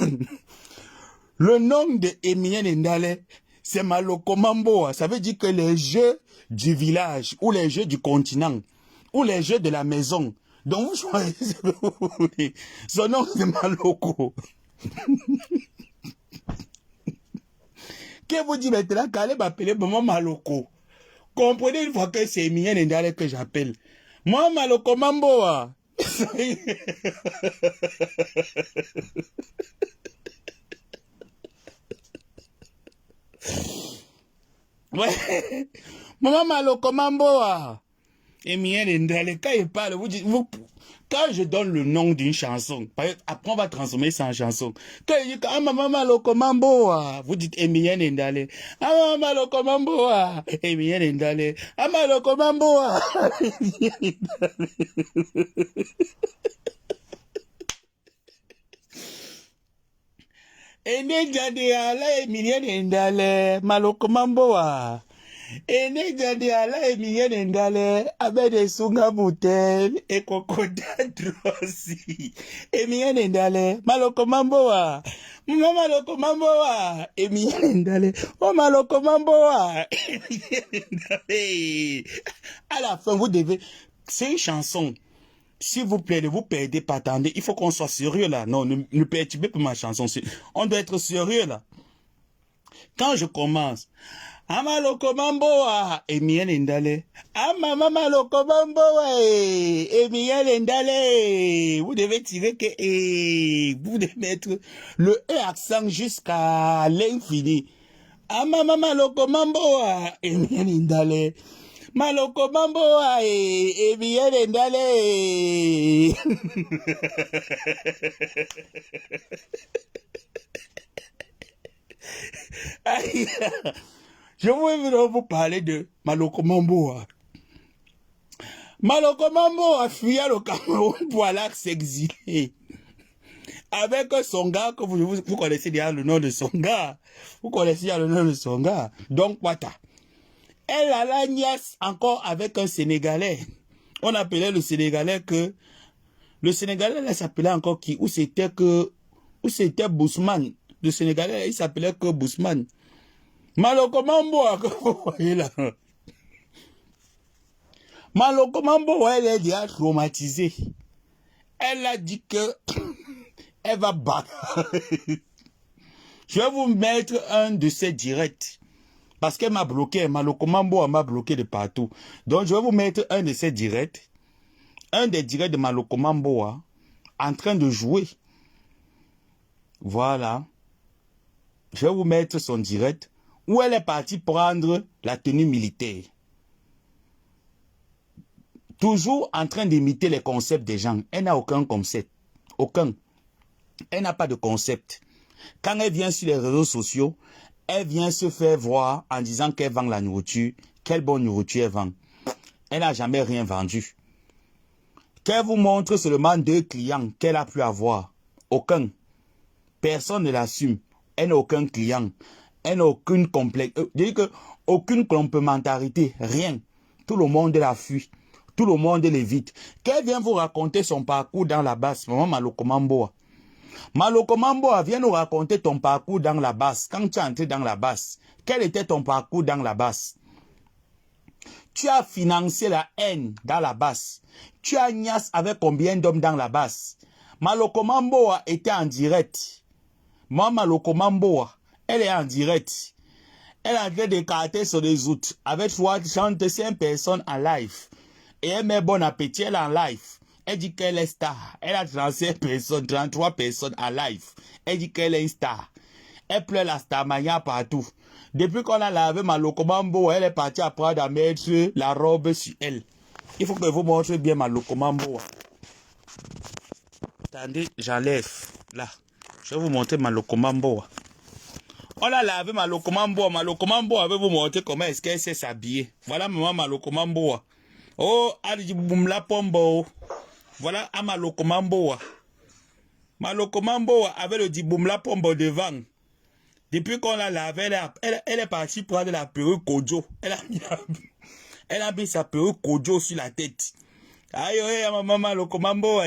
le nom de Emien Ndale, c'est Maloko Mamboa. Ça veut dire que les jeux du village, ou les jeux du continent, ou les jeux de la maison. Donc vous choisissez ce que vous voulez. Son nom c'est Maloko. Que vous dites maintenant qu'allez m'appeler maman Maloko. Comprenez une fois que c'est Emien Ndale que j'appelle. Moi Maloko Mamboa. Ouais. Maman Maloko Mamboa. Et Mien Ndale, quand il parle, quand je donne le nom d'une chanson, après on va transformer ça en chanson. Quand il dit ah maman Maloko Mamboa, vous dites Mien Ndale. Ah maman Maloko Mamboa, Mien Ndale. Ah Maloko Mamboa. Ene jadi ala emilien endale maloko mamboa. Ene jadi ala emilien endale abede sunga mutel e kokoda drosi. Emilien endale maloko mamboa. Mama maloko mamboa. Emilien endale. Oh maloko mamboa. Emilien endale. À la fin vous devez. C'est une chanson. S'il vous plaît, ne vous perdez pas, attendez, il faut qu'on soit sérieux là. Non, ne perturbez pas ma chanson. On doit être sérieux là. Quand je commence, Amaloko mamboa, Emien Endale. Amamaloko mamboa, Emien Endale. Vous devez tirer que, vous devez mettre le E accent jusqu'à l'infini. Amamaloko mamboa, Emien Endale. Maloko mamboa, Emien Endale. Je voulais vous parler de Maloko Mamboa. Maloko Mamboa fui au Cameroun pour aller s'exiler. Avec son gars, que vous connaissez déjà le nom de son gars. Vous connaissez déjà le nom de son gars. Donc, Wata. Elle a la nièce encore avec un Sénégalais. On appelait le Sénégalais que... Le Sénégalais, là, s'appelait encore qui? Où c'était Bousman. Le Sénégalais, il s'appelait que Bousman. Maloko Mamboa, que vous voyez là. Maloko Mamboa, elle est déjà traumatisée. Elle a dit que elle va battre. Je vais vous mettre un de ses directs. Parce qu'elle m'a bloqué. Maloko Mamboa m'a bloqué de partout. Donc je vais vous mettre un de ses directs. Un des directs de Maloko Mamboa en train de jouer. Voilà. Je vais vous mettre son direct où elle est partie prendre la tenue militaire. Toujours en train d'imiter les concepts des gens. Elle n'a aucun concept. Aucun. Elle n'a pas de concept. Quand elle vient sur les réseaux sociaux, elle vient se faire voir en disant qu'elle vend la nourriture. Quelle bonne nourriture elle vend. Elle n'a jamais rien vendu. Qu'elle vous montre seulement 2 clients qu'elle a pu avoir. Aucun. Personne ne l'assume. Elle n'a aucun client. Elle n'a aucune aucune complémentarité. Rien. Tout le monde la fuit. Tout le monde l'évite. Qu'elle vient vous raconter son parcours dans la basse. Maman Maloko Mamboa. Maloko Mamboa vient nous raconter ton parcours dans la basse. Quand tu es entré dans la basse, quel était ton parcours dans la basse? Tu as financé la haine dans la basse. Tu as niasse avec combien d'hommes dans la basse? Maloko Mamboa était en direct. Maman Maloko Mamboa, elle est en direct. Elle est en train d'écarter sur les autres avec 35 personnes en live. Et elle met bon appétit, elle est en live. Elle dit qu'elle est star. Elle a 35 personnes, 33 personnes en live. Elle dit qu'elle est une star. Elle pleure la starmania partout. Depuis qu'on a lavé Maloko Mamboa, elle est partie apprendre à mettre la robe sur elle. Il faut que vous montrez bien Maloko Mamboa. Attendez, j'enlève. Là. Je vais vous montrer Maloko Mamboa. On a lavé Maloko Mamboa. Maloko Mamboa va vous montrer comment est-ce qu'elle sait s'habiller. Voilà maman Maloko Mamboa. Oh, Adji Boumla Pombo. Voilà à Maloko Mamboa. Maloko Mamboa avait le Diboumla Pombo devant. Depuis qu'on l'a lavé, elle est partie prendre la perruque Kojo. Elle a mis sa perruque Kojo sur la tête. Aïe, aïe, maman Maloko Mamboa.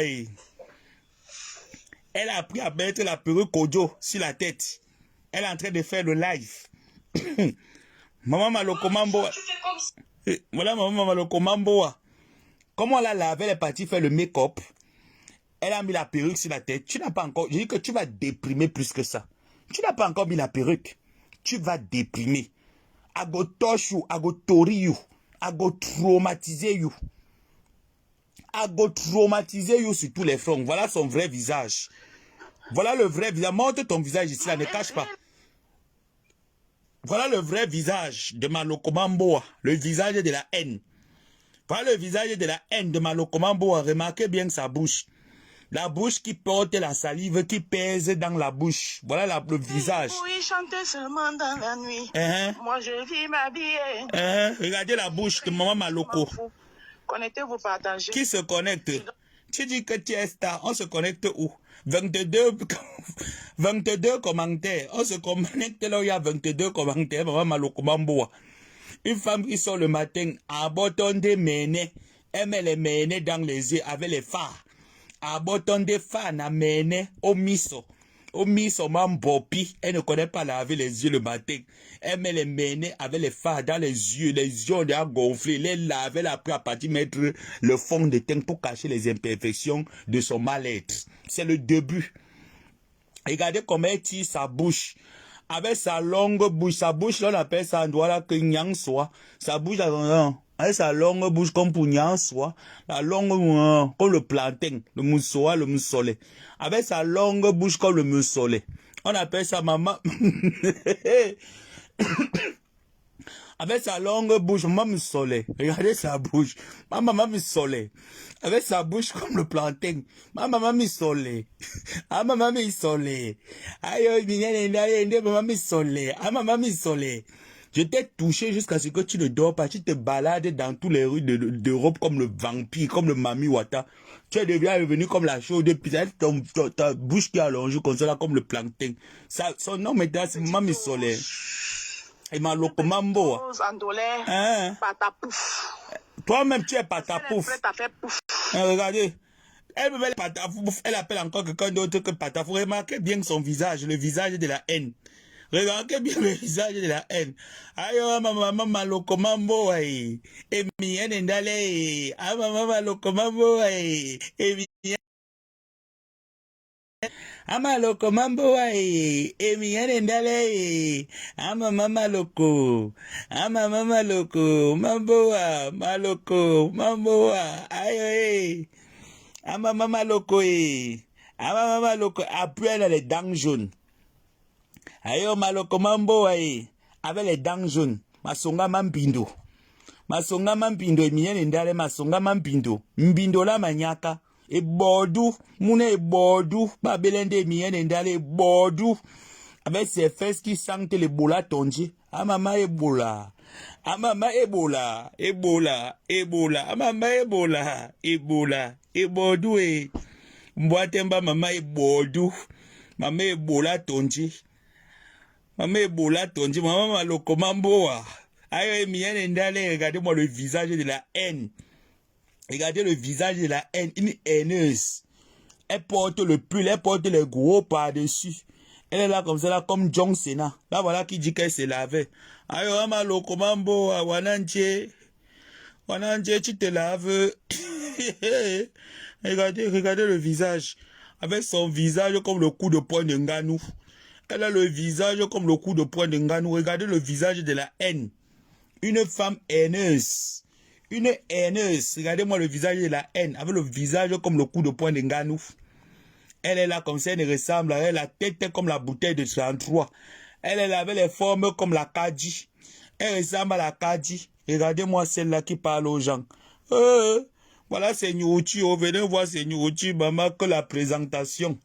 Elle a appris à mettre la perruque Kojo sur la tête. Elle est en train de faire le live. Maman Maloko Mamboa. Voilà maman Maloko Mamboa. Comment on l'a lavé, elle est partie faire le make-up. Elle a mis la perruque sur la tête. Tu n'as pas encore... Je dis que tu vas déprimer plus que ça. Tu n'as pas encore mis la perruque. Tu vas déprimer. I go touch you. I go tori you. I go traumatiser you. I go traumatiser you sur tous les fronts. Voilà son vrai visage. Voilà le vrai visage. Montre ton visage ici, là, ne cache pas. Voilà le vrai visage de Maloko Mamboa. Le visage de la haine. Voilà le visage de la haine de Maloko Mamboa. Remarquez bien sa bouche. La bouche qui porte la salive qui pèse dans la bouche. Voilà le visage. Oui, chanter seulement dans la nuit. Moi, je vis ma vie. Regardez la bouche de maman Maloko. Connectez-vous, partagez. Qui se connecte? Tu dis que tu es star, on se connecte où? 22 commentaires. On se connecte là où il y a 22 commentaires. Maman Malokomamboa. Une femme qui sort le matin à bâton de méné. Elle met les ménés dans les yeux avec les phares. À bâton de phares, na méné au miso. Au miso, mambopi. Elle ne connaît pas laver les yeux le matin. Elle met les ménés avec les phares dans les yeux. Les yeux, on les a gonflés. Les laver, après à partir mettre le fond de teint pour cacher les imperfections de son mal-être. C'est le début. Regardez comment elle tire sa bouche. Avec sa longue bouche. Sa bouche, là, on appelle ça, on doit la que nyang soit. Sa bouche, avec sa longue bouche comme pour nyang soit. La longue, comme le plantain, le moussoa, le moussolé. Avec sa longue bouche comme le moussolé. On appelle ça maman. Avec sa longue bouche, maman me solait. Regardez sa bouche. Ma maman me solait. Avec sa bouche comme le plantain. Ma maman me solait. Ah, maman me solait. Aïe, maman me solait. Ah, maman me solait. Je t'ai touché jusqu'à ce que tu ne dors pas. Tu te balades dans toutes les rues d'Europe comme le vampire, comme le Mami Wata. Tu es devenu comme la chaude pizza. Ta bouche qui est allongée comme ça, là, comme le plantain. Ça, son nom maintenant, c'est Maman me solait. Et ma lokomambo. Hein? Toi-même, tu es patapouf. Regardez. Elle me met patapouf. Elle appelle encore quelqu'un d'autre que patapouf. Remarquez bien son visage, le visage de la haine. Remarquez bien le visage de la haine. Aïe, maman, lokomambo. Et mien endale. Ah, maman, lokomambo. Et ama loko mambo wae emi yane ndale ama mama loko mambo wa mambo wa ayo ama mama loko après elle a les dents jaunes ayo maloko mambo wae avec les dents jaunes masonga mambindo emi yane ndale masonga mbindo la manyaka ebodu muna ebodu babelende mienne ndale ebodu avec ses fesses qui sentent le bola tonji amama ebola amama ebola amama ebola ebodu mboatemba mama ebodu mama ebola tonji mama maloko mamboa ayo mienne ndale regardez-moi le visage de la haine. Regardez le visage de la haine, une haineuse. Elle porte le pull, elle porte les gros par-dessus. Elle est là comme ça, là, comme John Cena. Là, voilà qui dit qu'elle se lavait. Ayo, ama lokomambo, wananche, tu te laves. regardez le visage. Avec son visage comme le coup de poing de Nganou. Elle a le visage comme le coup de poing de Nganou. Regardez le visage de la haine. Une femme haineuse. Une haineuse. Regardez-moi le visage de la haine. Avec le visage comme le coup de poing de Nganou. Elle est là comme ça, elle ressemble. Elle a la tête comme la bouteille de 33. Elle est là avec les formes comme la Kadi. Elle ressemble à la Kadi. Regardez-moi celle-là qui parle aux gens. Voilà Senyuruchi. Oh, venez voir Senyuruchi, maman, que la présentation.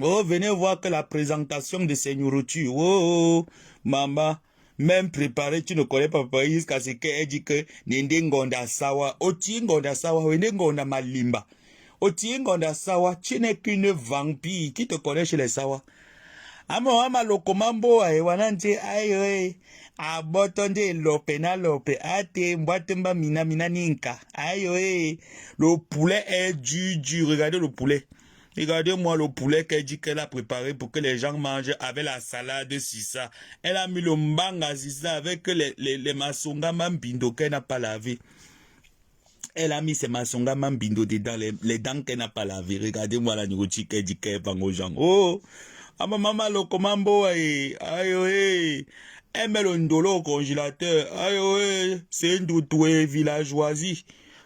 Oh, venez voir que la présentation de Senyuruchi. Oh, maman. Même préparé, tu ne connais pas jusqu'à ce qu'elle dit que Nendengonda Sawa, Otingonda Sawa, Nendengonda Malimba. Otingonda Sawa, tu n'es qu'une vampire qui te connaît chez les Sawa. Ama lokomambo, wanante, aïe, a botonde lope na lope, ate, mboatemba mina ninka. Aïe, le poulet est dur, regardez le poulet. Regardez-moi le poulet qu'elle dit qu'elle a préparé pour que les gens mangent avec la salade sisa. Elle a mis le mbanga sisa avec les masonga mambindo qu'elle n'a pas lavé. Elle a mis ses masonga mambindo dedans, les dents qu'elle n'a pas lavé. Regardez-moi la nourriture qu'elle dit qu'elle vend aux gens. Oh, maman le comambo, aïe, elle met le ndolo au congélateur. Aïe, c'est une doutouée villageoisie.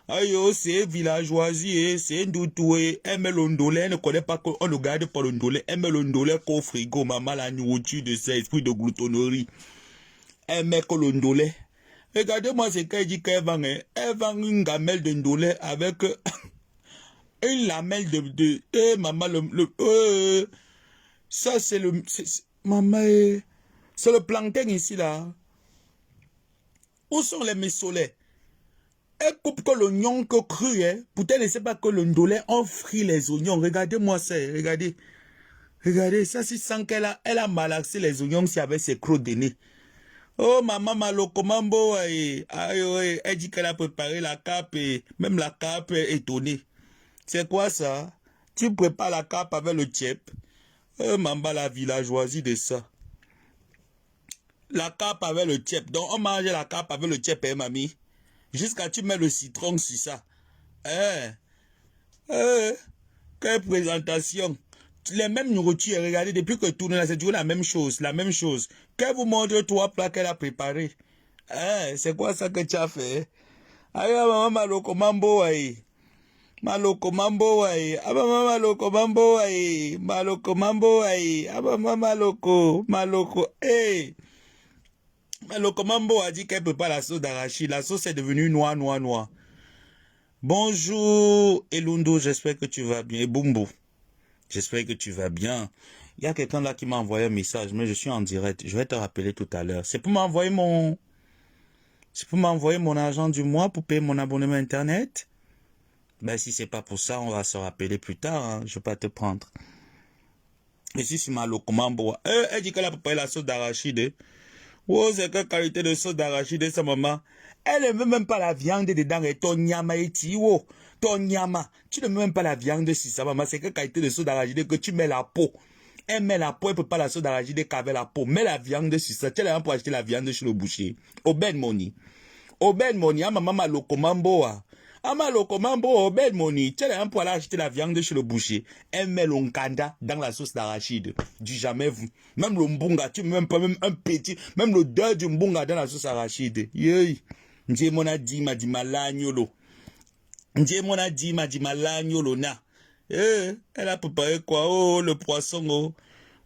Aïe, c'est villageoisie, c'est un doutoué. Elle met l'ondolé, elle ne connaît pas qu'on ne garde pas l'ondolé. Elle met l'ondolé qu'au frigo, maman, la nourriture de ses esprits de gloutonnerie. Elle met que l'ondolé. Regardez-moi ce qu'elle dit qu'elle vend. Elle vend une gamelle d'ondolé avec une lamelle de maman, ça c'est le... Maman, c'est le plantain ici, là. Où sont les messolets? Elle coupe que l'oignon que cru, hein. Pourtant, elle ne sait pas que le ndolé, on frit les oignons. Regardez-moi ça, regardez. Regardez, ça, si sent elle a malaxé les oignons si avec ses crocs de nez. Oh, maman Maloko Mambo, elle dit qu'elle a préparé la cape et même la cape est étonnée. C'est quoi ça? Tu prépares la cape avec le tchèp. Mamba, la villageoisie de ça. La cape avec le tchèp. Donc, on mange la cape avec le tchèp, hein, mamie. Jusqu'à tu mets le citron sur ça. Quelle présentation. Les mêmes nourritures, regardez, depuis que tourne là, c'est toujours la même chose, la même chose. Qu'elle vous montre 3 plats qu'elle a préparés. C'est quoi ça que tu as fait? Aïe, maman, Maloko Mambo, aïe. Maloko Mambo, aïe. Ah, maman, Maloko Mambo, aïe. Maloko Mambo, aïe. Ah, maman, Maloko, hey. Maloko Mambo a dit qu'elle prépare la sauce d'arachide. La sauce est devenue noire. Bonjour, Elundo, j'espère que tu vas bien. Et Bumbo. J'espère que tu vas bien. Il y a quelqu'un là qui m'a envoyé un message, mais je suis en direct. Je vais te rappeler tout à l'heure. C'est pour m'envoyer mon argent du mois pour payer mon abonnement internet. Ben si c'est pas pour ça, on va se rappeler plus tard. Hein. Je vais pas te prendre. Et si c'est ma locomambo, elle dit qu'elle a préparé la sauce d'arachide. Oh, c'est quelle qualité de sauce d'arachide, sa maman. Elle ne veut même pas la viande dedans et ton nyama et tiwo. Ton nyama. Tu ne mets même pas la viande si ça, maman. C'est quelle qualité de sauce d'arachide que tu mets la peau. Elle met la peau, elle peut pas la sauce d'arachide qu'avec la peau. Mets la viande sur ça. Tu as pour acheter la viande chez le boucher. Oben Moni. Oben Moni, maman lokomambo. Ama lokomambo, Oben Moni. Tu as pour aller acheter la viande chez le boucher. Elle met l'onkanda dans la sauce d'arachide. Du jamais vu. Même le mbunga, tu mets même pas même un petit, même l'odeur du mbunga dans la sauce d'arachide. Yey. Ndiye mona di malanyolo. Ndiye mona di malanyolo na. Elle a préparé quoi? Oh, le poisson, oh.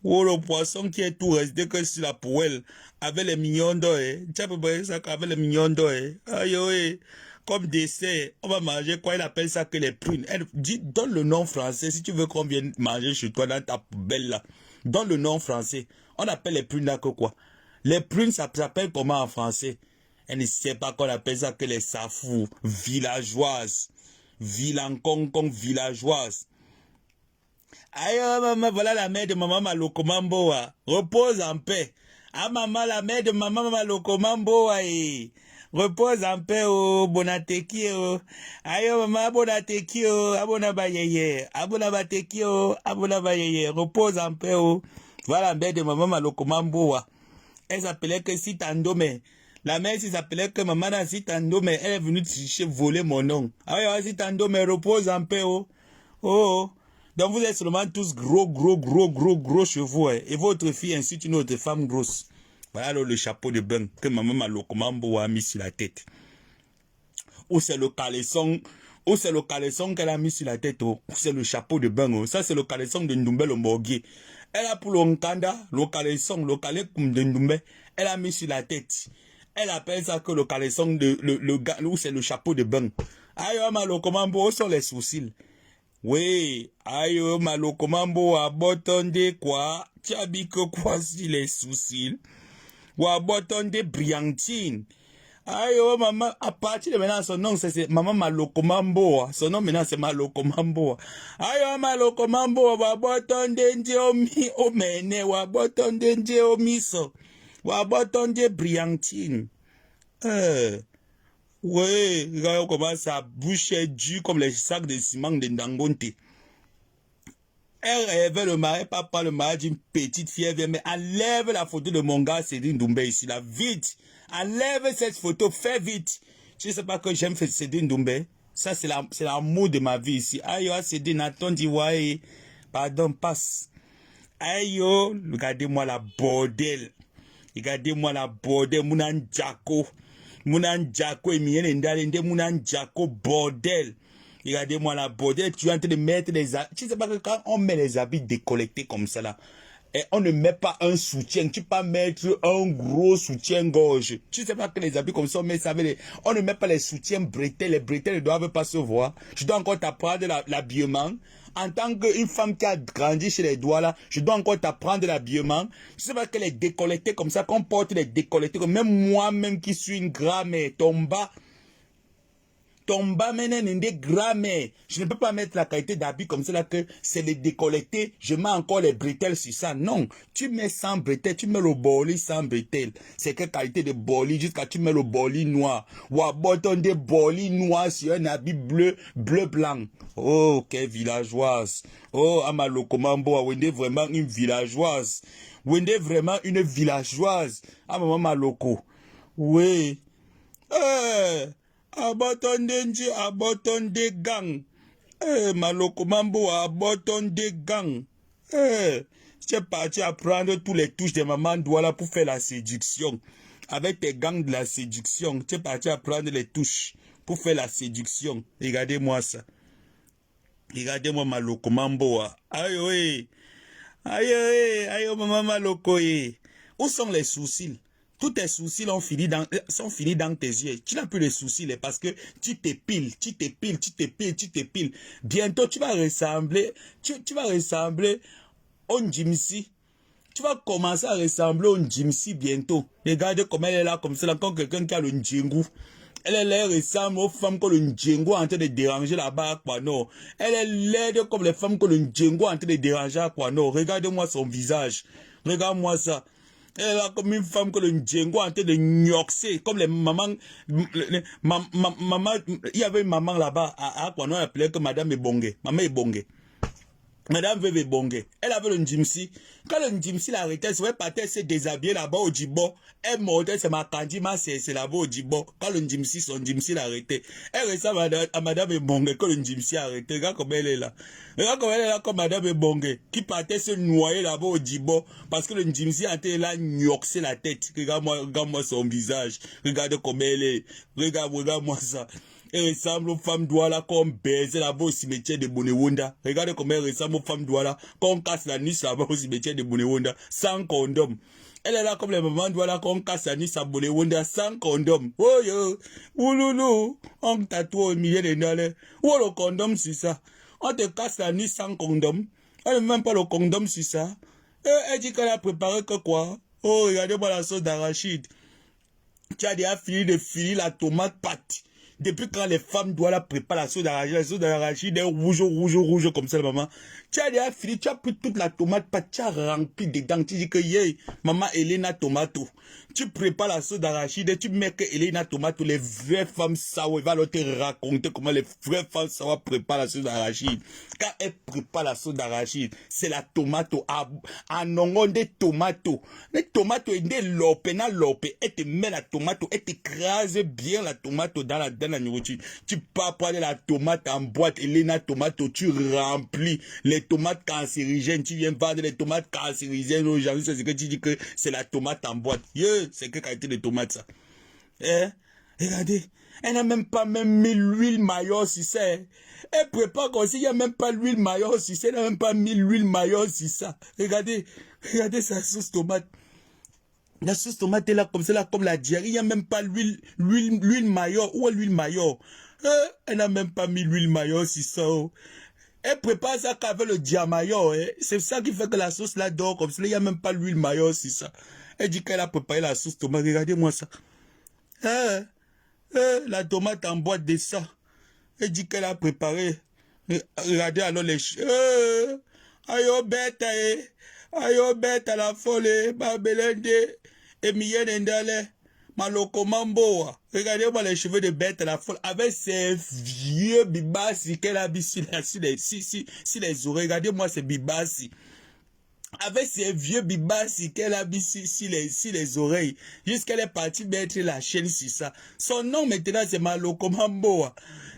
Oh, le poisson qui est tout resté que sur la poêle. Avec les mignons d'or, Tu as préparé ça avec les mignons d'or, Aïe, comme dessert, on va manger quoi? Elle appelle ça que les prunes. Elle dit, donne le nom français si tu veux qu'on vienne manger chez toi dans ta poubelle là. Donne le nom français. On appelle les prunes là que quoi? Les prunes, ça s'appelle comment en français? Elle ne sait pas qu'on appelle ça que les safous, villageoises. Villancon, villageoises. Aïe, maman, voilà la mère de maman Malokomamboa. Repose en paix. Ah, maman, la mère de maman Malokomamboa. Repose en paix, oh, bonateki, oh. Aïe, maman, bonateki, oh, abonabayeye. Abonabateki, oh, abonabayeye. Repose en paix, oh. Voilà la mère de maman Malokomamboa. Elle s'appelait que Sitandome. La mère s'appelait que maman Sitandome. Elle est venue tricher, voler mon nom. Ah oui, Sitandome, repose en paix, oh. Oh. Donc vous êtes seulement tous gros chevaux. Et votre fille ainsi une autre femme grosse. Voilà le chapeau de bain que maman Malokomambo a mis sur la tête. Ou c'est le caleçon. Ou c'est le caleçon qu'elle a mis sur la tête. Ou c'est le chapeau de bain. Ça c'est le caleçon de Ndoumbe le Morguier. Elle a pour le Nkanda, le caleçon, le caleçon de Ndoumbe. Elle a mis sur la tête. Elle appelle ça que le caleçon de le gars. Ou c'est le chapeau de bain. Aïe, Malokomambo, où sont les sourcils? Oui, aïe, Malokomambo a botonde quoi? Tu as dit que quoi si les sourcils? Ou a botonde brillantine? Aïe, maman, à partir de maintenant, son nom c'est maman Malokomambo. Son nom maintenant c'est Malokomambo. Aïe, Malokomambo, wa botonde ndiomi omene, wa botonde ndiomiso, wa botonde brillantine. Oui, regarde comment sa bouche est dure comme les sacs de ciment de Ndangonte. Elle rêvait le mari, papa le mari d'une petite fille, mais enlève la photo de mon gars Cédine Doumbé ici, là, vite. Enlève cette photo, fais vite. Je ne sais pas que j'aime Cédine Doumbé. Ça, c'est l'amour de ma vie ici. Aïe, Cédine, attends, dis, ouais, pardon, passe. Aïe, regardez-moi la bordel. Regardez-moi la bordel, Mounan Djako. Mounan Djako et Mien Ndalende, Mounan Djako, bordel. Regardez-moi la bordel, tu es en train de mettre les habits. Tu sais pas que quand on met les habits décollectés comme ça là, et on ne met pas un soutien, tu peux pas mettre un gros soutien-gorge. Tu sais pas que les habits comme ça, on ne met pas les soutiens bretelles, les bretelles ne doivent pas se voir. Je dois encore t'apprendre l'habillement. En tant qu'une femme qui a grandi chez les doigts là, je dois encore t'apprendre l'habillement. Tu sais pas que les décolletés comme ça, qu'on porte les décolletés, même moi-même qui suis une grand-mère, ton bas. tomba menen des grammaires. Je ne peux pas mettre la qualité d'habit comme ça là que c'est le décolleté. Je mets encore les bretelles sur ça. Non, tu mets sans bretelles, tu mets le boli sans bretelles. C'est quelle qualité de boli jusqu'à tu mets le boli noir. Ou à bâton de boli noir sur un habit bleu blanc. Oh, quelle villageoise. Oh, Amaloko Mambo, on est vraiment une villageoise. On est vraiment une villageoise. Ah, maman Maloko. Oui. Aboton de gang. Maloko Mambo, aboton de gang. C'est parti apprendre tous les touches de maman Douala pour faire la séduction. Avec tes gangs de la séduction, c'est parti apprendre les touches pour faire la séduction. Regardez-moi ça. Regardez-moi Maloko Mambo. Aïe, oui. Aïe, aïe, maman Maloko. Où sont les sourcils? Tous tes sourcils sont finis dans tes yeux. Tu n'as plus de sourcils parce que tu t'épiles. Bientôt, tu vas ressembler au Jimsi. Tu vas commencer à ressembler au Jimsi bientôt. Regarde comment elle est là, comme ça, comme quelqu'un qui a le Ndjingu. Elle ressemble aux femmes que le Ndjingu est en train de déranger là-bas, quoi, non. Elle est laide comme les femmes que le Ndjingu est en train de déranger, quoi, non. Regarde-moi son visage. Regarde-moi ça. Elle est là comme une femme que le Ndjingu est en train de gnoxer, comme les mamans. Maman, il y avait une maman là-bas, à quoi, non, elle appelait que Madame Ebonge. Maman Ebonge. Madame Veve Bonge, elle avait le Njimsi. Quand le Njimsi l'arrêtait, elle partait se déshabiller là-bas au Djibo. Elle montait, c'est ma candima, c'est là-bas au Djibo. Quand le Njimsi, son Njimsi l'arrêtait. Elle ressemble à Madame Bonge quand le Njimsi arrêtait. Regarde comme elle est là. Regarde comme elle est là comme Madame Bonge, qui partait se noyer là-bas au Djibo. Parce que le Njimsi était là, gnoxer la tête. Regarde-moi son visage. Regarde comme elle est. Regarde-moi ça. Elle ressemble aux femmes Douala comme baiser là-bas au cimetière de Bonewonda. Regardez comment elle ressemble aux femmes Douala qu'on casse la nuit là-bas au cimetière de Bonewonda sans condom. Elle est là comme les mamans Douala qu'on casse la nuit à Bonewonda sans condom. Oh yo, ouloulou, on tatoue au milieu des nalets. Oh le condom c'est ça. On te casse la nuit sans condom. Elle ne met même pas le condom sur ça. Elle dit qu'elle a préparé que quoi? Oh regardez-moi la sauce d'arachide. Tu as déjà fini de filer la tomate pâte. Depuis quand les femmes doivent préparer la sauce d'arachide est rouge comme ça, maman. Tu as déjà fini, tu as pris toute la tomate, tu as rempli dedans. Tu dis que, maman Elena Tomato. Tu prépares la sauce d'arachide et tu mets que Elena Tomato, les vraies femmes sawa, il va leur te raconter comment les vraies femmes sawa préparent la sauce d'arachide. Quand elles préparent la sauce d'arachide, c'est la tomato, en ongon de tomato. Les tomates, des lope, et te met la tomate, et t'écrase bien la tomate dans la nourriture. Tu papoies la tomate en boîte, Elena Tomato, tu remplis les tomates cancérigènes, tu viens vendre les tomates cancérigènes aux gens, c'est ce que tu dis que c'est la tomate en boîte. C'est quelle qualité de tomate ça? Regardez, elle n'a même pas mis l'huile mayo si c'est. Elle prépare comme si il n'y a même pas l'huile mayo si c'est, elle n'a même pas mis l'huile mayo si ça. Regardez sa sauce tomate. La sauce tomate est là comme ça, là, comme la diarrhée. Il n'y a même pas l'huile mayo. Où est l'huile mayo? Elle n'a même pas mis l'huile mayo si ça. Elle prépare ça qu'avec le diamayo. C'est ça qui fait que la sauce là dort comme ça. Il n'y a même pas l'huile mayo si ça. Elle dit qu'elle a préparé la sauce tomate. Regardez-moi ça. La tomate en boîte de ça. Elle dit qu'elle a préparé. Regardez alors les... Ayo bête, la folle, Babelende, et Mien Ndale, Maloko Mambo. Regardez-moi les cheveux de bête, la folle, avec ses vieux bibassi qu'elle a mis sur les oreilles. Regardez-moi ces bibassi. Avec ses vieux bibassi qu'elle a mis sur les oreilles. Jusqu'elle est partie mettre la chaîne sur ça. Son nom maintenant c'est Maloko Mambo.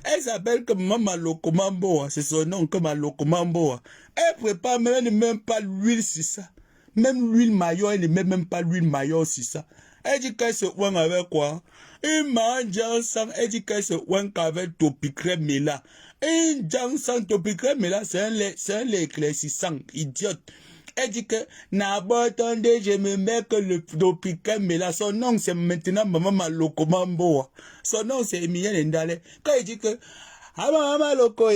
Elle s'appelle comme Maloko Mambo. C'est son nom comme Maloko Mambo. Elle prépare même pas l'huile sur ça. Même l'huile mayo, elle ne met même pas l'huile mayo sur ça. Elle dit qu'elle se ouin avec quoi? Il mange ensemble. Elle dit qu'elle se ouin avec topicrème là. Et jansan topicrème là, c'est un lait éclaircissant. Idiote. Elle dit que n'abordonde, je me mets que le topicrème là. Son nom c'est maintenant Maman Maloko Mambo. Son nom c'est Emilien Ndale. Quand elle dit que Ah mama loko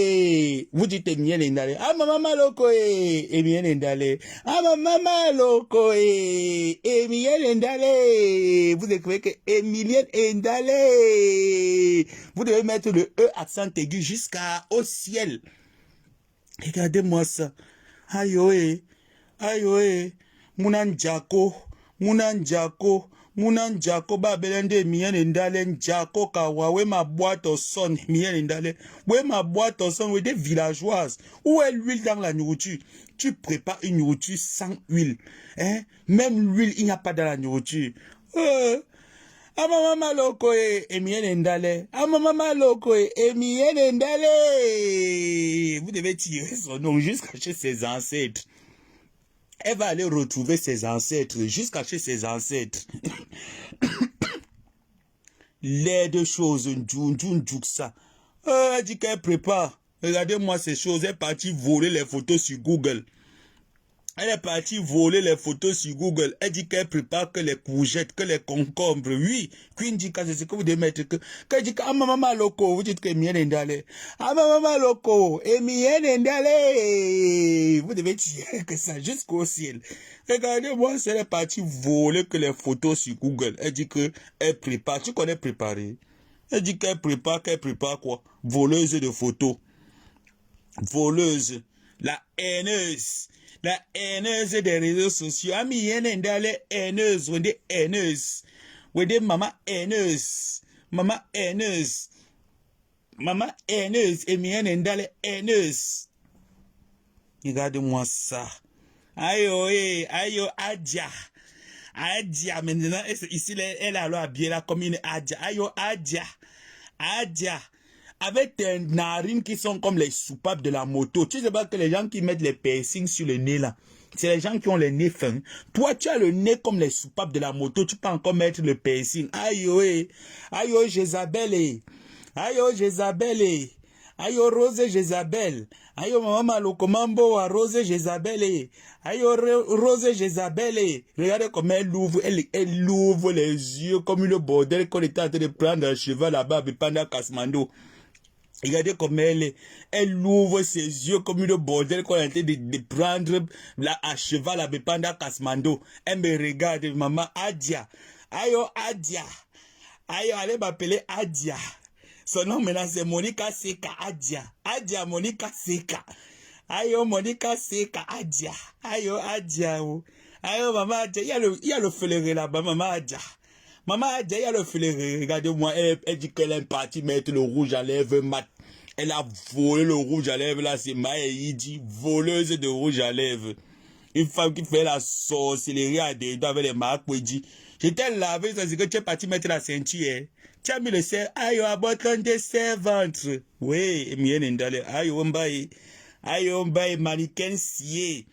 vous dites Emilienne Ndale. Ah mama loko Emilienne Ndale. Ah mama loko Emilienne Ndale. Vous écrivez que Emilienne Ndale. Vous devez mettre le E accent aigu jusqu'au ciel. Regardez-moi ça. Aïe oe. Aïe oe. Mounan Djako. Mounan Djako. Mounan Djako babelende Emilienne Ndale Djako kawa ma boîte au son Emilienne Ndale. Ouais ma boîte au son, ouais des villageoises. Où est l'huile dans la nourriture? Tu prépares une nourriture sans huile. Hein? Même l'huile, il n'y a pas dans la nourriture. Ah maman loko Emilienne Ndale. Ah maman loko Emilienne Ndale. Vous devez tirer son nom jusqu'à chez ses ancêtres. Elle va aller retrouver ses ancêtres, jusqu'à chez ses ancêtres. Les deux choses, ça. Elle dit qu'elle prépare. Regardez-moi ces choses. Elle est partie voler les photos sur Google. Elle est partie voler les photos sur Google. Elle dit qu'elle prépare que les courgettes, que les concombres. Oui, Queen dit que c'est ce que vous devez mettre. Qu'elle dit que ah maman loko, vous dites que Emilienne Ndale. Ah maman loko, Emilienne Ndale. Vous devez tirer que ça jusqu'au ciel. Regardez-moi, elle est partie voler que les photos sur Google. Elle dit que elle prépare. Tu connais préparer? Elle dit qu'elle prépare quoi? Voleuse de photos. Voleuse. La haineuse. La haineuse des réseaux sociaux. Emilienne Ndale haineuse. Ou des haineuses. Ou des maman haineuse. Maman haineuse. Maman haineuse. Emilienne Ndale haineuse. Regarde-moi ça. Aïe, aïe, Adja. Adja, maintenant, ici, elle a alors habillé là comme une Adja. Aïe, Adja. Adja. Avec tes narines qui sont comme les soupapes de la moto. Tu sais pas que les gens qui mettent les piercings sur le nez là, c'est les gens qui ont les nez fins. Toi, tu as le nez comme les soupapes de la moto. Tu peux encore mettre le piercing. Aïe, aïe, Jézabel. Aïe, Jézabel. Aïe, Rose Jézabel. Aïe, maman Lokomambo à Rose Jézabel. Aïe, Rose Jézabel. Regardez comment elle ouvre. Elle ouvre les yeux comme une bordel qu'on était en train de prendre un cheval là-bas pendant Kasmando. Regardez comment elle ouvre ses yeux comme une bordel qu'on a été de prendre là, à cheval à Bepanda Kasmando. Elle me regarde, maman Adia. Ayo Adia. Ayo, allez m'appeler Adia. Son nom maintenant c'est Monica Seka Adia. Adia Monica Seka. Ayo Monica Seka Adia. Ayo Adia. Ayo maman Adia. Il y a le fleuret là-bas, maman Adia. Maman Adia, il y a le fleuret. Regardez-moi, elle dit qu'elle est partie mettre le rouge à lèvres mat. Elle a volé le rouge à lèvres là, c'est Maïdi, voleuse de rouge à lèvres. Une femme qui fait la sorcellerie à des doigts avec les marques, dit. J'étais lavé, ça c'est que tu es parti mettre la ceinture. Tu as mis le serre, aïe, abandon des servantes. Oui, Emilienne Ndale, aïe, on baille, mannequin scié.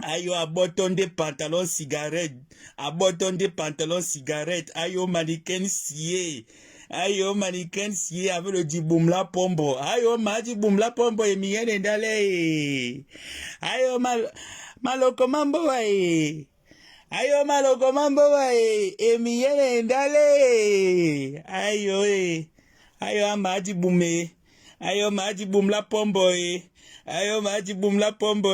Aïe, abandon des pantalons cigarettes. Abandon des pantalons cigarettes. Aïe, mannequin scié. Aïe, mannequin scié avec le diboum la pombo. Aïe, ma diboum la pombo, Emilienne Ndale. Aïe, malokomambo, aïe. Ayo malokomambo wae Emilienne Ndale. Ayo amadi bume. Ayo madi bum la pombo Ayo madi bum la pombo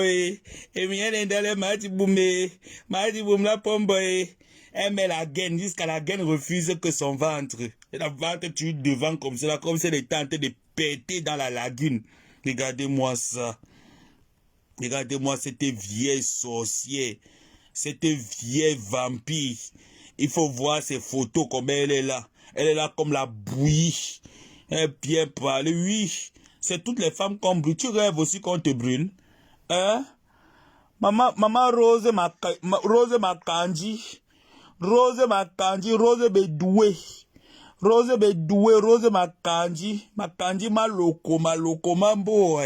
Emilienne Ndale madi bume. Madi bum la pombo Elle met la gaine jusqu'à la gaine refuse que son ventre. Et la ventre tue devant comme ça, comme si elle était en train de péter dans la lagune. Regardez-moi ça. Regardez-moi cette vieille sorcière. Cette vieille vampire. Il faut voir ses photos comme elle est là. Elle est là comme la bouillie. Elle est bien parlée. Oui. C'est toutes les femmes qu'on brûle. Tu rêves aussi qu'on te brûle. Hein? Maman Rose Makanji. Rose Makanji. Rose Bedoué. Rose Bedoué. Rose Makanji. Makanji maloko mambo.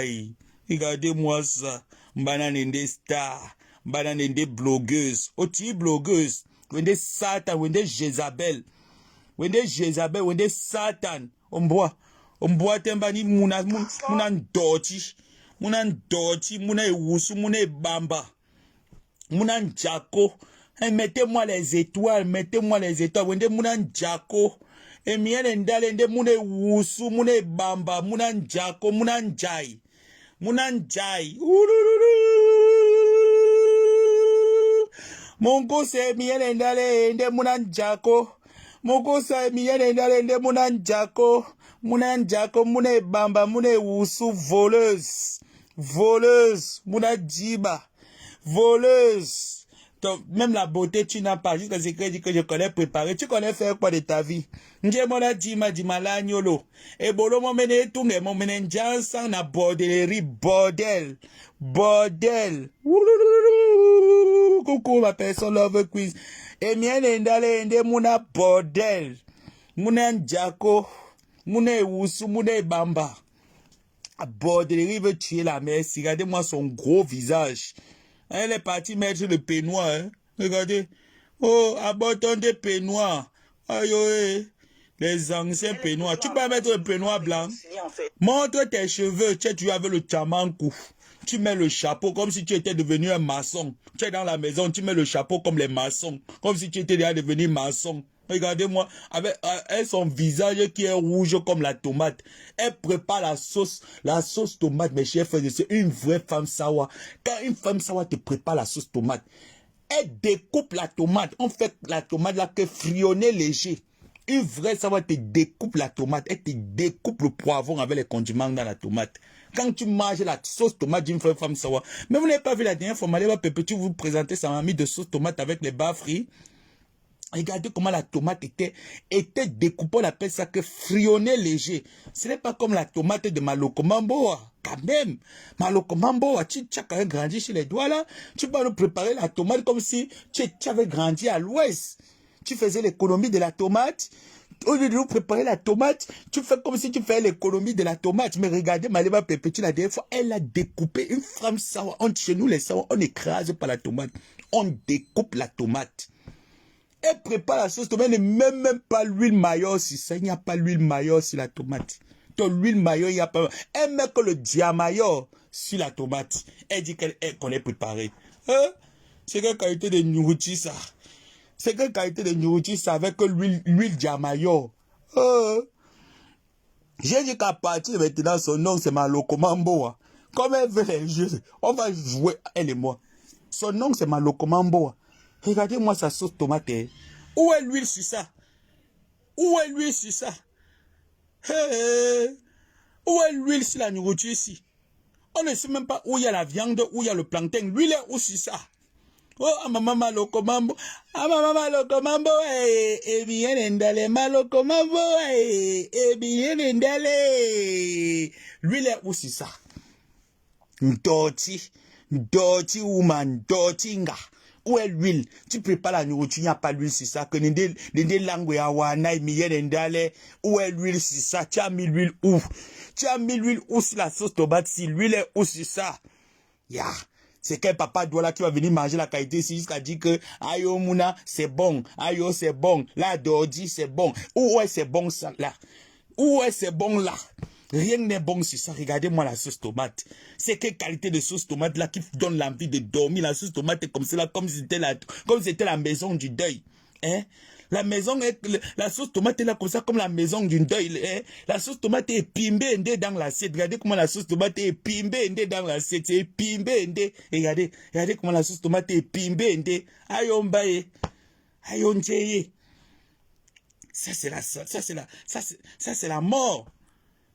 Regardez-moi ça. Banane star. Banane des blogueuses, oti blogueuses, wende Satan, wende Jézabel, wende Satan, on boit tembani muna ndoti, muna ewusu, muna bamba, muna njako, mettez-moi les étoiles, wende muna njako, Emiene ndale nde mune wusu, mune bamba, muna njako, muna njai. Muna njai. Mongosa emiene ndale nde muna njako. Mongosa emiene ndale nde muna njako. Muna njako, mune bamba, mune wusu, voleuse. Voleuse, muna djiba. Voleuse. Donc, même la beauté, tu n'as pas. Jusqu'à ce que je connais préparé. Tu connais faire quoi de ta vie? Njemona djima djimala nyolo. Et bolo mo mene tout ne mo mene jansan na bordellerie. Bordel. Bordel. Coucou ma personne love quiz. Et mien endale ende muna bordel. Muna njako. Muna wusu, muna bamba. Bordellerie veut tuer la mère. Regardez-moi son gros visage. Elle est partie mettre le peignoir. Hein? Regardez. Oh, abandonne peignoir. Aïe, aïe. Les anciens peignoirs. Tu peux mettre le peignoir blanc. Montre tes cheveux. Tu avais le chamankou. Tu mets le chapeau comme si tu étais devenu un maçon. Tu es dans la maison, tu mets le chapeau comme les maçons. Comme si tu étais déjà devenu maçon. Regardez-moi, avec son visage qui est rouge comme la tomate. Elle prépare la sauce tomate, mes chers frères. C'est une vraie femme sawa. Quand une femme sawa te prépare la sauce tomate, elle découpe la tomate. On fait la tomate là que frionnée léger. Une vraie sawa te découpe la tomate. Elle te découpe le poivron avec les condiments dans la tomate. Quand tu manges la sauce tomate d'une vraie femme sawa. Mais vous n'avez pas vu la dernière fois, Maléva Pépé, vous présenter sa mamie de sauce tomate avec les bas frits. Regardez comment la tomate était découpée, on appelle ça que frionnée léger. Ce n'est pas comme la tomate de Malokomamboa. Quand même, Malokomamboa, tu as quand même grandi chez les doigts là. Tu vas nous préparer la tomate comme si tu avais grandi à l'ouest. Tu faisais l'économie de la tomate. Au lieu de nous préparer la tomate, tu fais comme si tu fais l'économie de la tomate. Mais regardez, Maléva Pépéti, la dernière fois, elle a découpé une femme sawa. Chez nous, les sawa, on écrase pas la tomate. On découpe la tomate. Elle prépare la sauce tomate, même pas l'huile mayo si ça, il n'y a pas l'huile mayo sur la tomate. Donc l'huile mayo, il n'y a pas. Elle met que le diamayo sur la tomate. Elle dit qu'elle connaît préparer. Hein? C'est quelle qualité de nourriture ça? C'est quelle qualité de nourriture ça avec l'huile diamayo? J'ai dit qu'à partir de maintenant, son nom c'est Malokomamboa. Comme elle veut les jeux, on va jouer, elle et moi. Son nom c'est Malokomamboa. Regardez-moi sa sauce tomate. Où est l'huile sur ça? Où est l'huile sur ça? Où est l'huile sur la nourriture ici? On ne sait même pas où il y a la viande, où il y a le plancton. L'huile est où sur ça? Oh, maman Malokomambo. Maman Malokomambo. Eh bien, endale Malokomambo. Eh bien, endale. L'huile est où sur ça? Dirty woman, dirty nga. Où est l'huile? Tu prépares la nourriture, il n'y a pas l'huile sur ça. Que des langues où est l'huile sur ça? Tu as mis l'huile où? Tu as mis l'huile où sur la sauce tomate? Si l'huile est où sur ça? Yeah. C'est quel papa Douala qui va venir manger la qualité ici jusqu'à dire que ayo Mouna c'est bon, ayo c'est bon, la Dordi c'est bon. Où est c'est bon ça là? Où est c'est bon là? Rien n'est bon sur ça. Regardez-moi la sauce tomate. C'est quelle qualité de sauce tomate là qui donne l'envie de dormir? La sauce tomate est comme cela, comme si c'était la maison du deuil. Hein? La maison est, la sauce tomate est là comme ça, comme la maison du deuil. Hein? La sauce tomate est pimbée dans l'assiette. Regardez comment la sauce tomate est pimbée dans l'assiette. C'est pimbée. Regardez comment la sauce tomate est pimbée. Ayon baye. Ayon tcheye. Ça c'est la mort.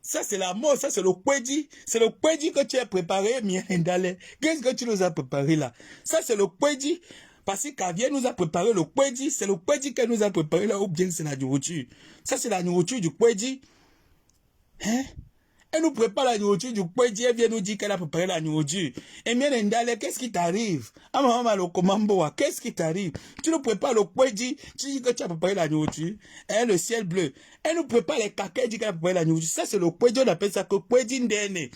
Ça, c'est la mort, ça, c'est le kweji. C'est le kweji que tu as préparé, Miendale. Qu'est-ce que tu nous as préparé là? Ça, c'est le kweji. Parce que Kavier nous a préparé le kweji. C'est le kweji qu'elle nous a préparé là, ou bien c'est la nourriture. Ça, c'est la nourriture du kweji. Hein? Elle nous prépare la nourriture du kweji. Elle vient nous dire qu'elle a préparé la nourriture. Et Miendale, qu'est-ce qui t'arrive? Ah, maman, Malokomamboa, qu'est-ce qui t'arrive? Tu nous prépares le kweji. Tu dis que tu as préparé la nourriture. Hein, le ciel bleu. Elle nous prépare les caca, elle dit qu'elle a préparé la nourriture. Ça, c'est le kweji, on appelle ça que kweji ndene.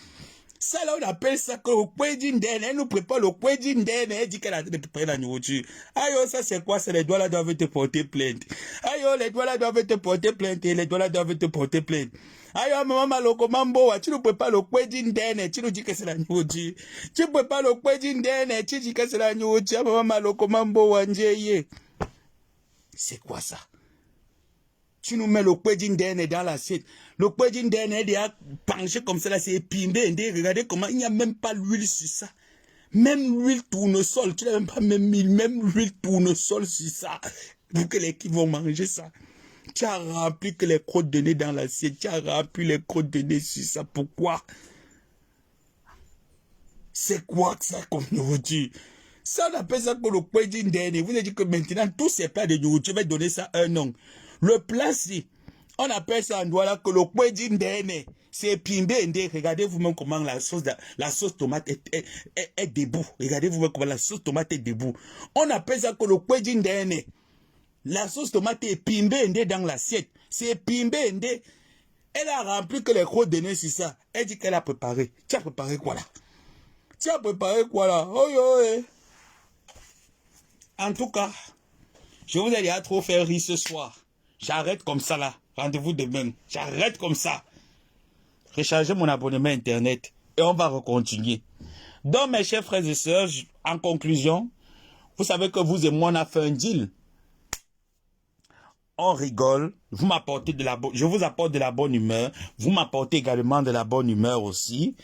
Ça, là, on appelle ça que le kweji ndene. Elle nous prépare le kweji ndene. Elle dit qu'elle a préparé la nourriture. Aïe, ça, c'est quoi? C'est les doigts là doivent te porter plainte. Aïe, les doigts là doivent te porter plainte. Et les doigts là doivent te porter plainte. Aïe, maman Malokomamboa, tu nous prépares le kweji ndene. Tu nous dis que c'est la nourriture. Tu prépares le kweji ndene. Tu dis que c'est la nourriture. Maman Malokomamboa, njeye. C'est quoi ça? Tu nous mets le Kwedin Dene dans l'assiette. Le Kwedin Dene est déjà penché comme ça, là, c'est épimé. Regardez comment il n'y a même pas l'huile sur ça. Même l'huile tournesol, tu n'as même pas même mis, même l'huile tournesol sur ça. Pour que les qui vont manger ça. Tu as rempli que les crottes de nez dans l'assiette. Tu as rempli les crottes de nez sur ça. Pourquoi? C'est quoi que ça comme nourriture? Ça, on appelle ça que le Kwedin Dene. Vous avez dit que maintenant, tous ces plats de nourriture, je vais donner ça un nom. Le plat, si, on appelle ça en doigt là que le Kwedin Dene. C'est pimbé. Regardez vous-même comment la sauce tomate est debout. Regardez vous-même comment la sauce tomate est debout. On appelle ça que le Kwedin Dene. La sauce tomate est pimbé dans l'assiette. C'est pimbé. Elle a rempli que les crottes de nez sur ça. Elle dit qu'elle a préparé. Tu as préparé quoi là? Tu as préparé quoi là? Oh, oh, en tout cas, je vous ai dit à trop faire rire ce soir. J'arrête comme ça là. Rendez-vous demain. J'arrête comme ça. Rechargez mon abonnement internet et on va recontinuer. Donc mes chers frères et sœurs, en conclusion, vous savez que vous et moi on a fait un deal. On rigole, vous m'apportez de la bonne, je vous apporte de la bonne humeur, vous m'apportez également de la bonne humeur aussi.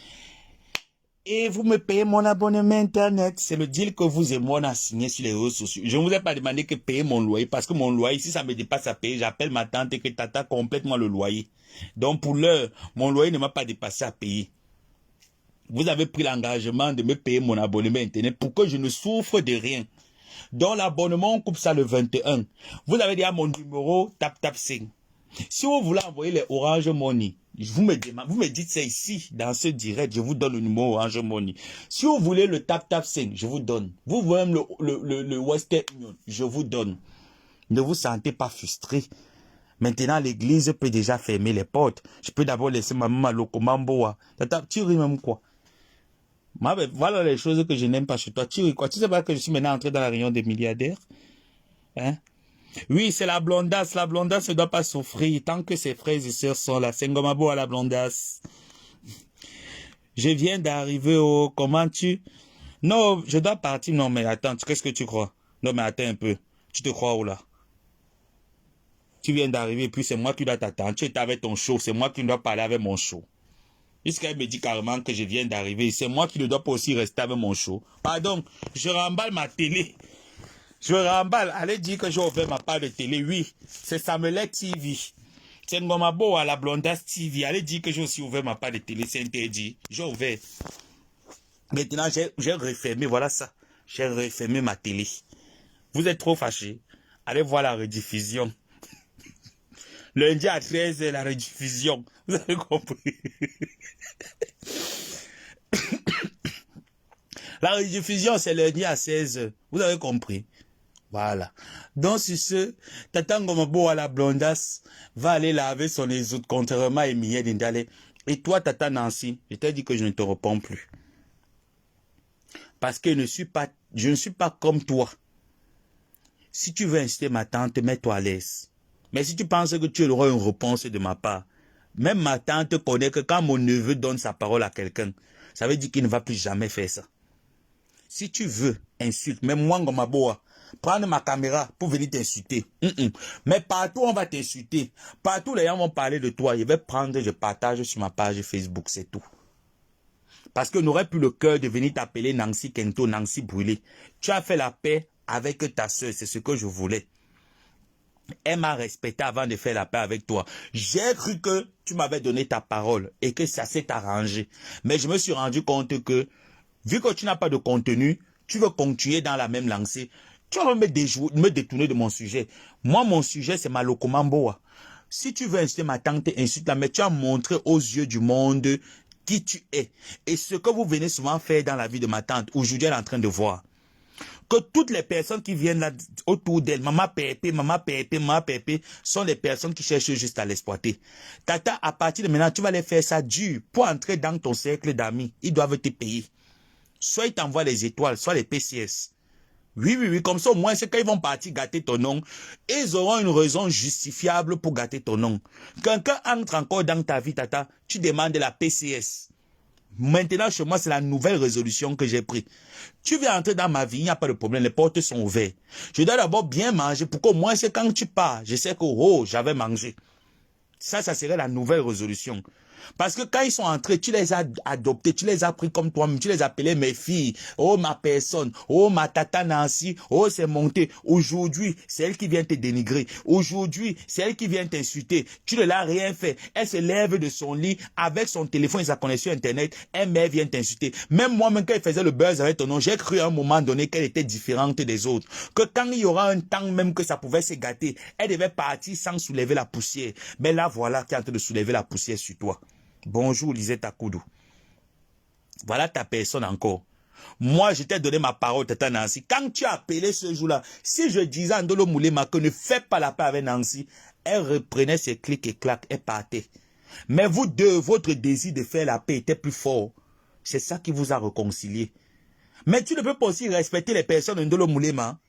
Et vous me payez mon abonnement internet. C'est le deal que vous et moi on a signé sur les réseaux sociaux. Je ne vous ai pas demandé que payer mon loyer parce que mon loyer, si ça me dépasse à payer, j'appelle ma tante et que tata complètement le loyer. Donc pour l'heure, mon loyer ne m'a pas dépassé à payer. Vous avez pris l'engagement de me payer mon abonnement internet pour que je ne souffre de rien. Donc l'abonnement, on coupe ça le 21. Vous avez dit à mon numéro, tap 5. Si vous voulez envoyer les Orange Money, vous me dites c'est ici, dans ce direct, je vous donne le numéro Orange Money. Si vous voulez le tap 5, je vous donne. Vous voulez même le Western Union, je vous donne. Ne vous sentez pas frustré. Maintenant, l'église peut déjà fermer les portes. Je peux d'abord laisser ma maman Lokomamboa. Tu ris même quoi? Voilà les choses que je n'aime pas chez toi. Tu ris quoi? Tu sais pas que je suis maintenant entré dans la réunion des milliardaires? Hein? Oui, c'est la blondasse. La blondasse ne doit pas souffrir tant que ses frères et sœurs sont là. C'est Ngomabo à la blondasse. Je viens d'arriver au... Comment tu... Non, je dois partir. Non, mais attends, qu'est-ce que tu crois? Non, mais attends un peu. Tu te crois où là? Tu viens d'arriver et puis c'est moi qui dois t'attendre. Tu es avec ton show. C'est moi qui dois parler avec mon show. Jusqu'à me dit carrément que je viens d'arriver. C'est moi qui ne dois pas aussi rester avec mon show. Pardon, je remballe ma télé. Je remballe. Allez dire que j'ai ouvert ma part de télé. Oui, c'est Samuel TV. C'est Ngomabo à la blondasse TV. Allez dire que j'ai aussi ouvert ma part de télé. C'est interdit. J'ai ouvert. Maintenant, j'ai refermé. Voilà ça. J'ai refermé ma télé. Vous êtes trop fâchés. Allez voir la rediffusion. Lundi à 13h, la rediffusion. Vous avez compris. La rediffusion, c'est lundi à 16h. Vous avez compris. Voilà. Donc, sur ce, Tata Ngomabo à la blondasse va aller laver son ésoute contrairement à Emilie Dindale. Et toi, Tata Nancy, je t'ai dit que je ne te réponds plus. Parce que je ne suis pas comme toi. Si tu veux inciter ma tante, mets-toi à l'aise. Mais si tu penses que tu auras une réponse de ma part, même ma tante connaît que quand mon neveu donne sa parole à quelqu'un, ça veut dire qu'il ne va plus jamais faire ça. Si tu veux, insulte. Même moi, Ngomaboa, prendre ma caméra pour venir t'insulter. Mais partout, on va t'insulter. Partout, les gens vont parler de toi. Je vais prendre, je partage sur ma page Facebook, c'est tout. Parce que n'aurait plus le cœur de venir t'appeler Nancy Kento, Nancy Brûlé. Tu as fait la paix avec ta soeur, c'est ce que je voulais. Elle m'a respecté avant de faire la paix avec toi. J'ai cru que tu m'avais donné ta parole et que ça s'est arrangé. Mais je me suis rendu compte que, vu que tu n'as pas de contenu, tu veux continuer dans la même lancée. Tu vas me détourner de mon sujet. Moi, mon sujet, c'est ma Lokomamboa. Si tu veux insulter ma tante, insulte-la, mais tu as montré aux yeux du monde qui tu es. Et ce que vous venez souvent faire dans la vie de ma tante, aujourd'hui, elle est en train de voir. Que toutes les personnes qui viennent là autour d'elle, maman Pépé, sont les personnes qui cherchent juste à l'exploiter. Tata, à partir de maintenant, tu vas les faire ça dur pour entrer dans ton cercle d'amis. Ils doivent te payer. Soit ils t'envoient les étoiles, soit les PCS. Oui, comme ça au moins, c'est quand ils vont partir gâter ton nom, ils auront une raison justifiable pour gâter ton nom. Quelqu'un entre encore dans ta vie, Tata, tu demandes la PCS. Maintenant, chez moi, c'est la nouvelle résolution que j'ai prise. Tu veux entrer dans ma vie, il n'y a pas de problème, les portes sont ouvertes. Je dois d'abord bien manger pour qu'au moins, c'est quand tu pars, je sais que, oh, j'avais mangé. Ça serait la nouvelle résolution. Parce que quand ils sont entrés, tu les as adoptés, tu les as pris comme toi-même, tu les appelais mes filles, oh ma personne, oh ma tata Nancy, oh c'est monté. Aujourd'hui, c'est elle qui vient te dénigrer. Aujourd'hui, c'est elle qui vient t'insulter. Tu ne l'as rien fait. Elle se lève de son lit avec son téléphone et sa connexion Internet. Elle vient t'insulter. Même moi-même, quand elle faisait le buzz avec ton nom, j'ai cru à un moment donné qu'elle était différente des autres. Que quand il y aura un temps même que ça pouvait se gâter, elle devait partir sans soulever la poussière. Mais là, voilà qui est en train de soulever la poussière sur toi. Bonjour Lisette Akoudou. Voilà ta personne encore. Moi, je t'ai donné ma parole, Tata Nancy. Quand tu as appelé ce jour-là, si je disais à Ndolo Moulema que ne fais pas la paix avec Nancy, elle reprenait ses clics et claques et partait. Mais vous deux, votre désir de faire la paix était plus fort. C'est ça qui vous a réconcilié. Mais tu ne peux pas aussi respecter les personnes de Ndolo Moulema.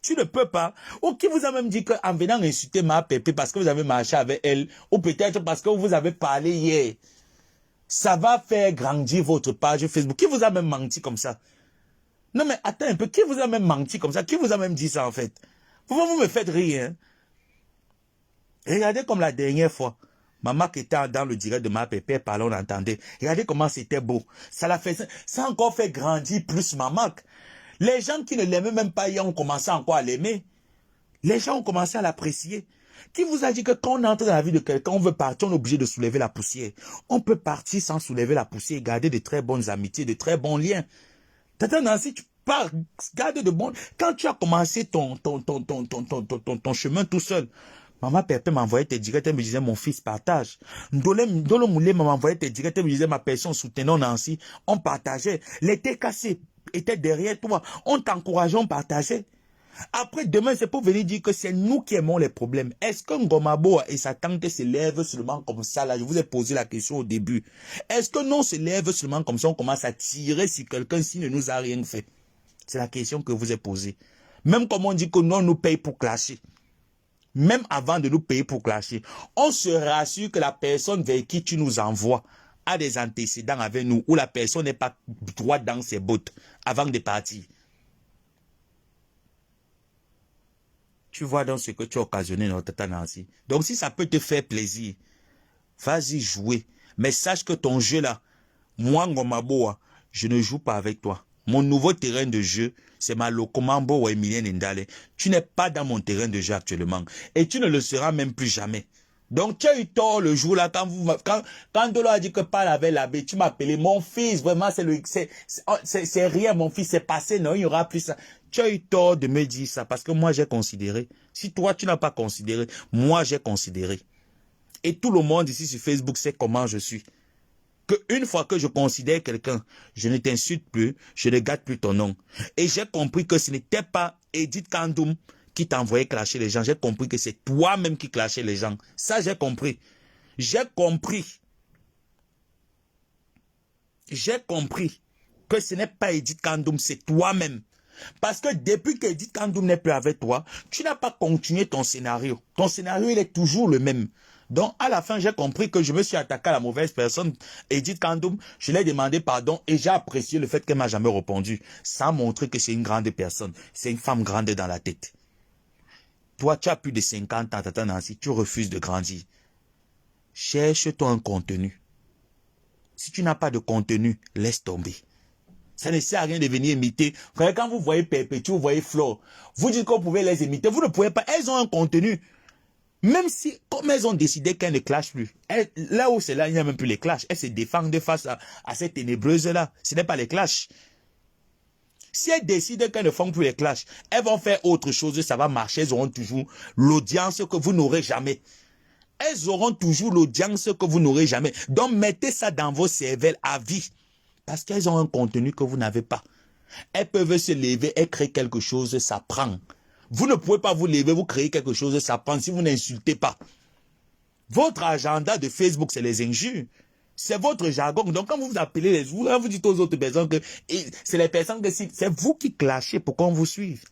Tu ne peux pas. Ou qui vous a même dit qu'en venant insulter ma pépé parce que vous avez marché avec elle, ou peut-être parce que vous avez parlé hier, ça va faire grandir votre page Facebook. Qui vous a même menti comme ça? Non mais attends un peu, qui vous a même menti comme ça? Qui vous a même dit ça en fait? Pourquoi vous me faites rire? Hein? Regardez comme la dernière fois. Maman qui était dans le direct de ma pépé, parlant, on entendait. Regardez comment c'était beau. Ça a encore fait grandir plus maman. Les gens qui ne l'aimaient même pas hier ont commencé encore à l'aimer. Les gens ont commencé à l'apprécier. Qui vous a dit que quand on entre dans la vie de quelqu'un, on veut partir, on est obligé de soulever la poussière. On peut partir sans soulever la poussière et garder de très bonnes amitiés, de très bons liens. Tata Nancy, tu pars, garde de bons... Quand tu as commencé ton chemin tout seul, maman Pépé m'envoyait tes directs, elle me disait, mon fils, partage. Ndolo Moulé m'envoyait tes directs, elle me disait, ma personne soutenant Nancy, on partageait. Les thés cassés étaient derrière toi, on t'encourageait, on partageait. Après, demain, c'est pour venir dire que c'est nous qui aimons les problèmes. Est-ce que Ngomabo et sa tante se lèvent seulement comme ça, là? Je vous ai posé la question au début. Est-ce que non se lève seulement comme ça, on commence à tirer sur quelqu'un s'il ne nous a rien fait? C'est la question que je vous ai posée. Même comme on dit que non nous paye pour clasher. Même avant de nous payer pour clasher, on se rassure que la personne vers qui tu nous envoies a des antécédents avec nous, ou la personne n'est pas droit dans ses bottes avant de partir. Tu vois dans ce que tu as occasionné notre Tata Nancy. Donc si ça peut te faire plaisir, vas-y jouer. Mais sache que ton jeu là, moi Ngomaboa, je ne joue pas avec toi. Mon nouveau terrain de jeu, c'est ma Lokomambo ou Emilien Ndale. Tu n'es pas dans mon terrain de jeu actuellement. Et tu ne le seras même plus jamais. Donc tu as eu tort le jour là, quand Dolo a dit que parle avec l'abbé, tu m'as appelé mon fils, vraiment c'est rien mon fils, c'est passé, non, il y aura plus ça. Tu as eu tort de me dire ça parce que moi j'ai considéré. Si toi tu n'as pas considéré, moi j'ai considéré. Et tout le monde ici sur Facebook sait comment je suis. Qu'une fois que je considère quelqu'un, je ne t'insulte plus, je ne gâte plus ton nom. Et j'ai compris que ce n'était pas Edith Kandoum qui t'envoyait clasher les gens. J'ai compris que c'est toi-même qui clashais les gens. Ça, j'ai compris. J'ai compris. J'ai compris que ce n'est pas Edith Kandoum, c'est toi-même. Parce que depuis qu'Edith Kandoum n'est plus avec toi, tu n'as pas continué ton scénario. Ton scénario, il est toujours le même. Donc, à la fin, j'ai compris que je me suis attaqué à la mauvaise personne, Edith Kandoum. Je lui ai demandé pardon et j'ai apprécié le fait qu'elle m'a jamais répondu. Ça montrer que c'est une grande personne. C'est une femme grande dans la tête. Toi, tu as plus de 50 ans, Tata Nancy, tu refuses de grandir. Cherche-toi un contenu. Si tu n'as pas de contenu, laisse tomber. Ça ne sert à rien de venir imiter. Quand vous voyez Perpétue, vous voyez Flore, vous dites que vous pouvez les imiter. Vous ne pouvez pas. Elles ont un contenu. Même si, comme elles ont décidé qu'elles ne clashent plus, là où c'est là, il n'y a même plus les clashs. Elles se défendent face à ces ténébreuses-là. Ce n'est pas les clashs. Si elles décident qu'elles ne font plus les clashs, elles vont faire autre chose, ça va marcher. Elles auront toujours l'audience que vous n'aurez jamais. Elles auront toujours l'audience que vous n'aurez jamais. Donc, mettez ça dans vos cervelles à vie. Parce qu'elles ont un contenu que vous n'avez pas. Elles peuvent se lever et créer quelque chose, ça prend. Vous ne pouvez pas vous lever, vous créer quelque chose, ça prend si vous n'insultez pas. Votre agenda de Facebook, c'est les injures. C'est votre jargon. Donc, quand vous vous appelez les gens, vous dites aux autres personnes que c'est les personnes que c'est vous qui clashez pour qu'on vous suive.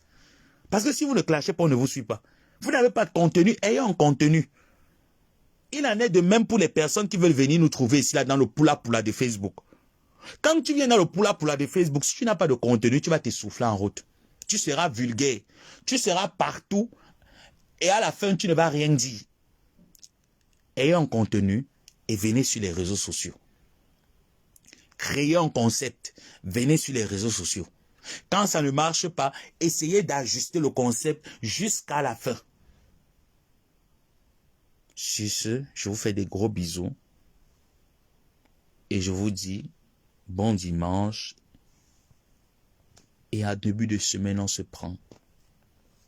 Parce que si vous ne clashez pas, on ne vous suit pas. Vous n'avez pas de contenu, ayez un contenu. Il en est de même pour les personnes qui veulent venir nous trouver ici, là, dans le poula de Facebook. Quand tu viens dans le poula de Facebook, si tu n'as pas de contenu, tu vas t'essouffler en route. Tu seras vulgaire. Tu seras partout. Et à la fin, tu ne vas rien dire. Ayez un contenu et venez sur les réseaux sociaux. Créez un concept. Venez sur les réseaux sociaux. Quand ça ne marche pas, essayez d'ajuster le concept jusqu'à la fin. Sur ce, je vous fais des gros bisous. Et je vous dis bon dimanche. Et à début de semaine, on se prend.